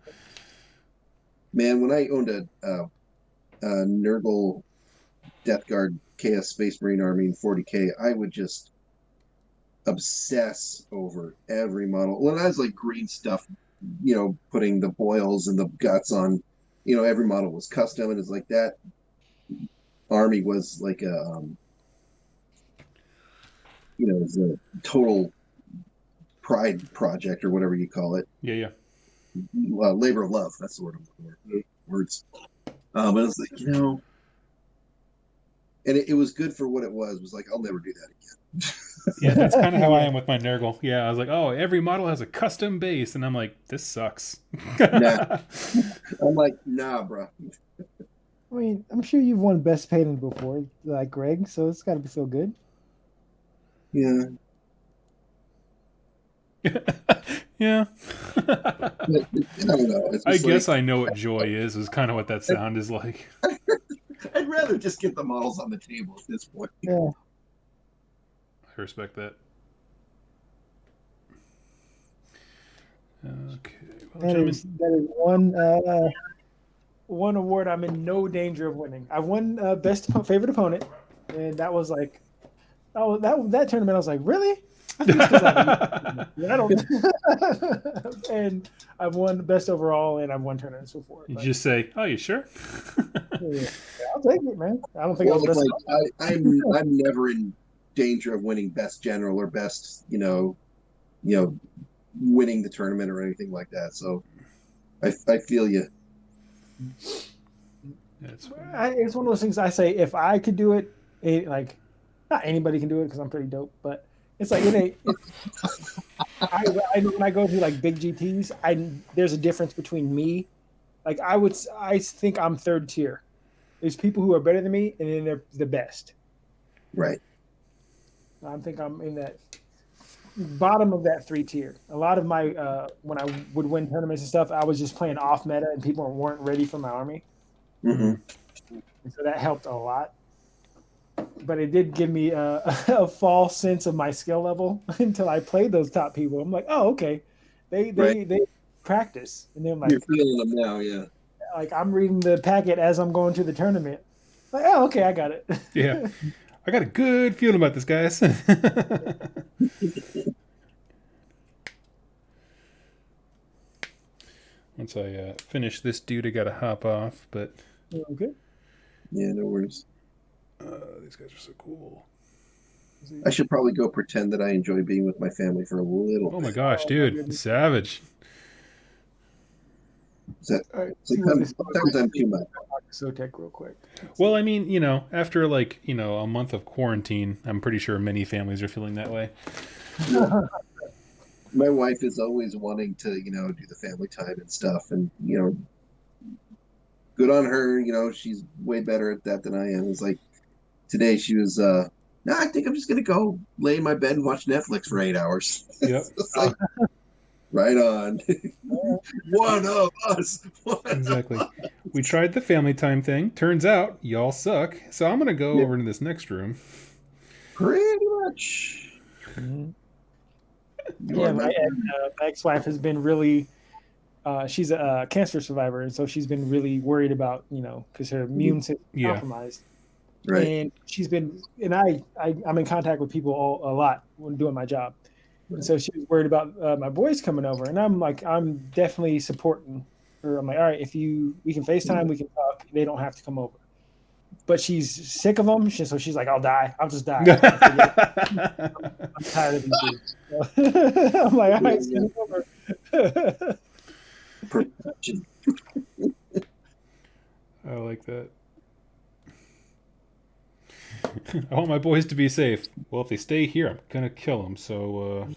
Man, when I owned a Nurgle Death Guard Chaos Space Marine Army in 40K, I would just obsess over every model. When I was green stuff, putting the boils and the guts on, every model was custom, and it's that army was it was a total pride project or whatever you call it. Yeah. Labor of love. That's the word I'm looking for. Words. But it's and it was good for what it was. It was I'll never do that again. Yeah, that's kind of how I am with my Nurgle. Yeah, I was like, oh, every model has a custom base, and I'm like, this sucks. Nah. I'm like, nah, bro. I mean, I'm sure you've won best painting before, like Greg, so it's got to be so good. Yeah. Yeah. I don't know. I guess I know what joy is kind of what that sound is like. I'd rather just get the models on the table at this point. Yeah. I respect that. Okay. Well, that is one award I'm in no danger of winning. I won best favorite opponent, and that was that tournament. I was like, really? I don't. And I've won best overall, and I've won tournaments before. You just say, "Oh, you sure?" Yeah, I'll take it, man. I don't think I'm never in danger of winning best general or best, winning the tournament or anything like that. So, I feel you. It's one of those things I say. If I could do it, not anybody can do it because I'm pretty dope, but. It's it ain't. I when I go to big GTs, there's a difference between me. I think I'm third tier. There's people who are better than me, and then they're the best. Right. I think I'm in that bottom of that 3 tier. A lot of my when I would win tournaments and stuff, I was just playing off meta, and people weren't ready for my army. Mm-hmm. and so that helped a lot. But it did give me a false sense of my skill level until I played those top people. I'm like, oh, okay, they practice, and then You're feeling them now, yeah. like I'm reading the packet as I'm going to the tournament. Like, oh, okay, I got it. Yeah. I got a good feeling about this, guys. Once I finish this dude, I gotta hop off, but Okay. Yeah, no worries. these guys are so cool. I should probably go pretend that I enjoy being with my family for a little Oh my bit. gosh, dude. Savage. All right, Sometimes I'm too much. Exotech real quick. Well, I mean, after like, a month of quarantine, I'm pretty sure many families are feeling that way. My wife is always wanting to, do the family time and stuff, and good on her. She's way better at that than I am. It's like today she was, no, I think I'm just gonna go lay in my bed and watch Netflix for 8 hours. Yep. It's like, right on. One of us. Exactly. We tried the family time thing. Turns out y'all suck. So I'm gonna go over to this next room. Pretty much. Mm-hmm. Yeah, my ex-wife has been really. She's a cancer survivor, and so she's been really worried about because her immune system is compromised. Right. And she's been, and I'm in contact with people a lot when doing my job. And so she was worried about my boys coming over, and I'm definitely supporting her. I'm like, all right, we can FaceTime, we can talk. They don't have to come over. But she's sick of them, so she's like, I'll die. I'll just die. I'm tired of these dudes. So I'm like, all right, send them over. I like that. I want my boys to be safe. Well, if they stay here, I'm gonna kill them. So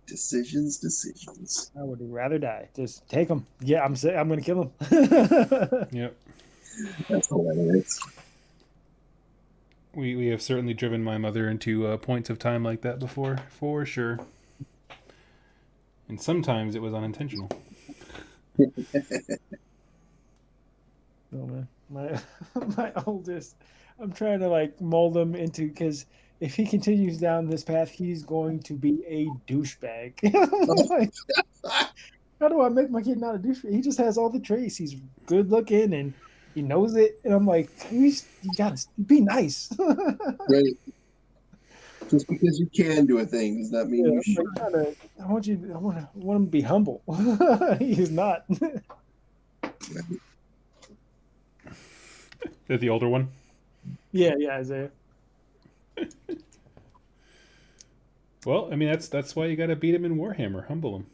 decisions. I would rather die. Just take them. Yeah, I'm gonna kill them. Yep. That's hilarious. We have certainly driven my mother into points of time like that before, for sure. And sometimes it was unintentional. Oh man, my oldest, I'm trying to mold him into, because if he continues down this path, he's going to be a douchebag. Like, how do I make my kid not a douchebag? He just has all the traits. He's good looking and he knows it. And I'm like, you gotta be nice. Right. Just because you can do a thing does not mean you should. I want him to be humble. He's not. Is that the older one? Yeah, Isaiah. Well, I mean, that's why you got to beat him in Warhammer, humble him.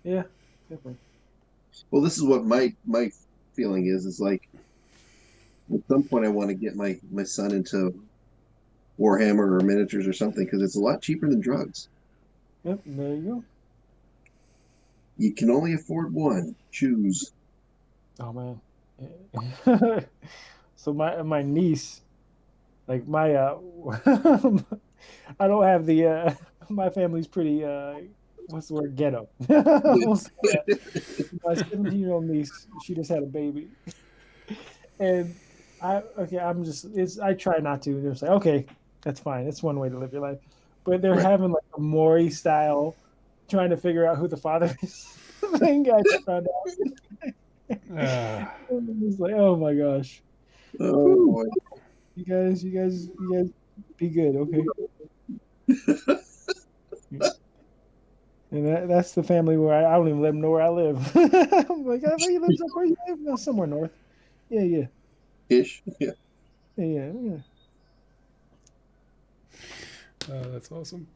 Yeah, definitely. Well, this is what my feeling is like, at some point I want to get my son into Warhammer or miniatures or something, because it's a lot cheaper than drugs. Yep, there you go. You can only afford one. Choose. Oh man. So my niece, like my I don't have the my family's pretty what's the word, ghetto. My 17-year-old niece, she just had a baby, and I try not to. They're just like, okay, that's fine. That's one way to live your life, but they're having like a Maury style, trying to figure out who the father is. Thing I just found out. It's like, oh my gosh. Oh boy. You guys be good, okay? And that's the family where I don't even let them know where I live. I'm like, I thought you lived somewhere. You live? No, somewhere north. Yeah. Ish. Yeah. Yeah. That's awesome.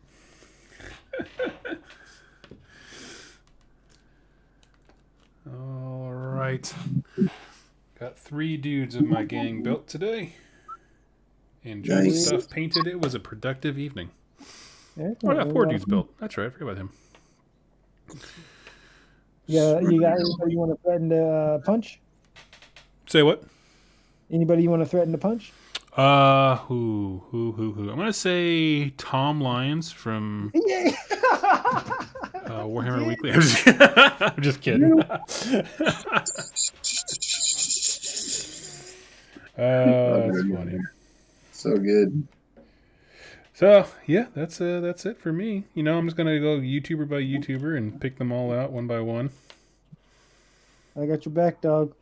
All right. Got 3 dudes of my gang built today. And Joe's stuff painted. It was a productive evening. Yeah, I got 4 dudes built. That's right. I forgot about him. Yeah, you got anybody you want to threaten to punch? Say what? Anybody you want to threaten to punch? Who? I'm gonna say Tom Lyons from Warhammer Weekly. I'm just kidding. That's funny. So good. So yeah, that's it for me. You know, I'm just gonna go YouTuber by YouTuber and pick them all out one by one I got your back, dog.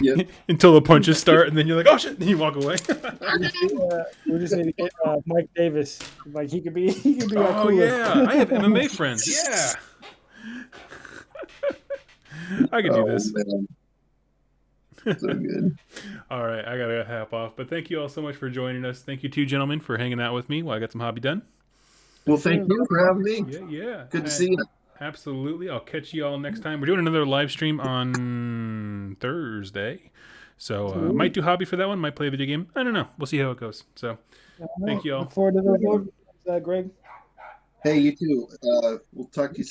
Yep. until the punches start, and then you're like, oh shit, and you walk away. We just need to get Mike Davis. Like he could be our Oh cooler. yeah, I have MMA friends. Yeah, I could do this. Man. So good. All right, I gotta hop off. But thank you all so much for joining us. Thank you, two gentlemen, for hanging out with me while I got some hobby done. Well, thank you for having me. Yeah. Good to see you. Absolutely. I'll catch you all next time. We're doing another live stream on Thursday. So might do hobby for that one. Might play a video game. I don't know. We'll see how it goes. So thank you all. Look forward to those, Greg. Hey, you too. We'll talk to you soon.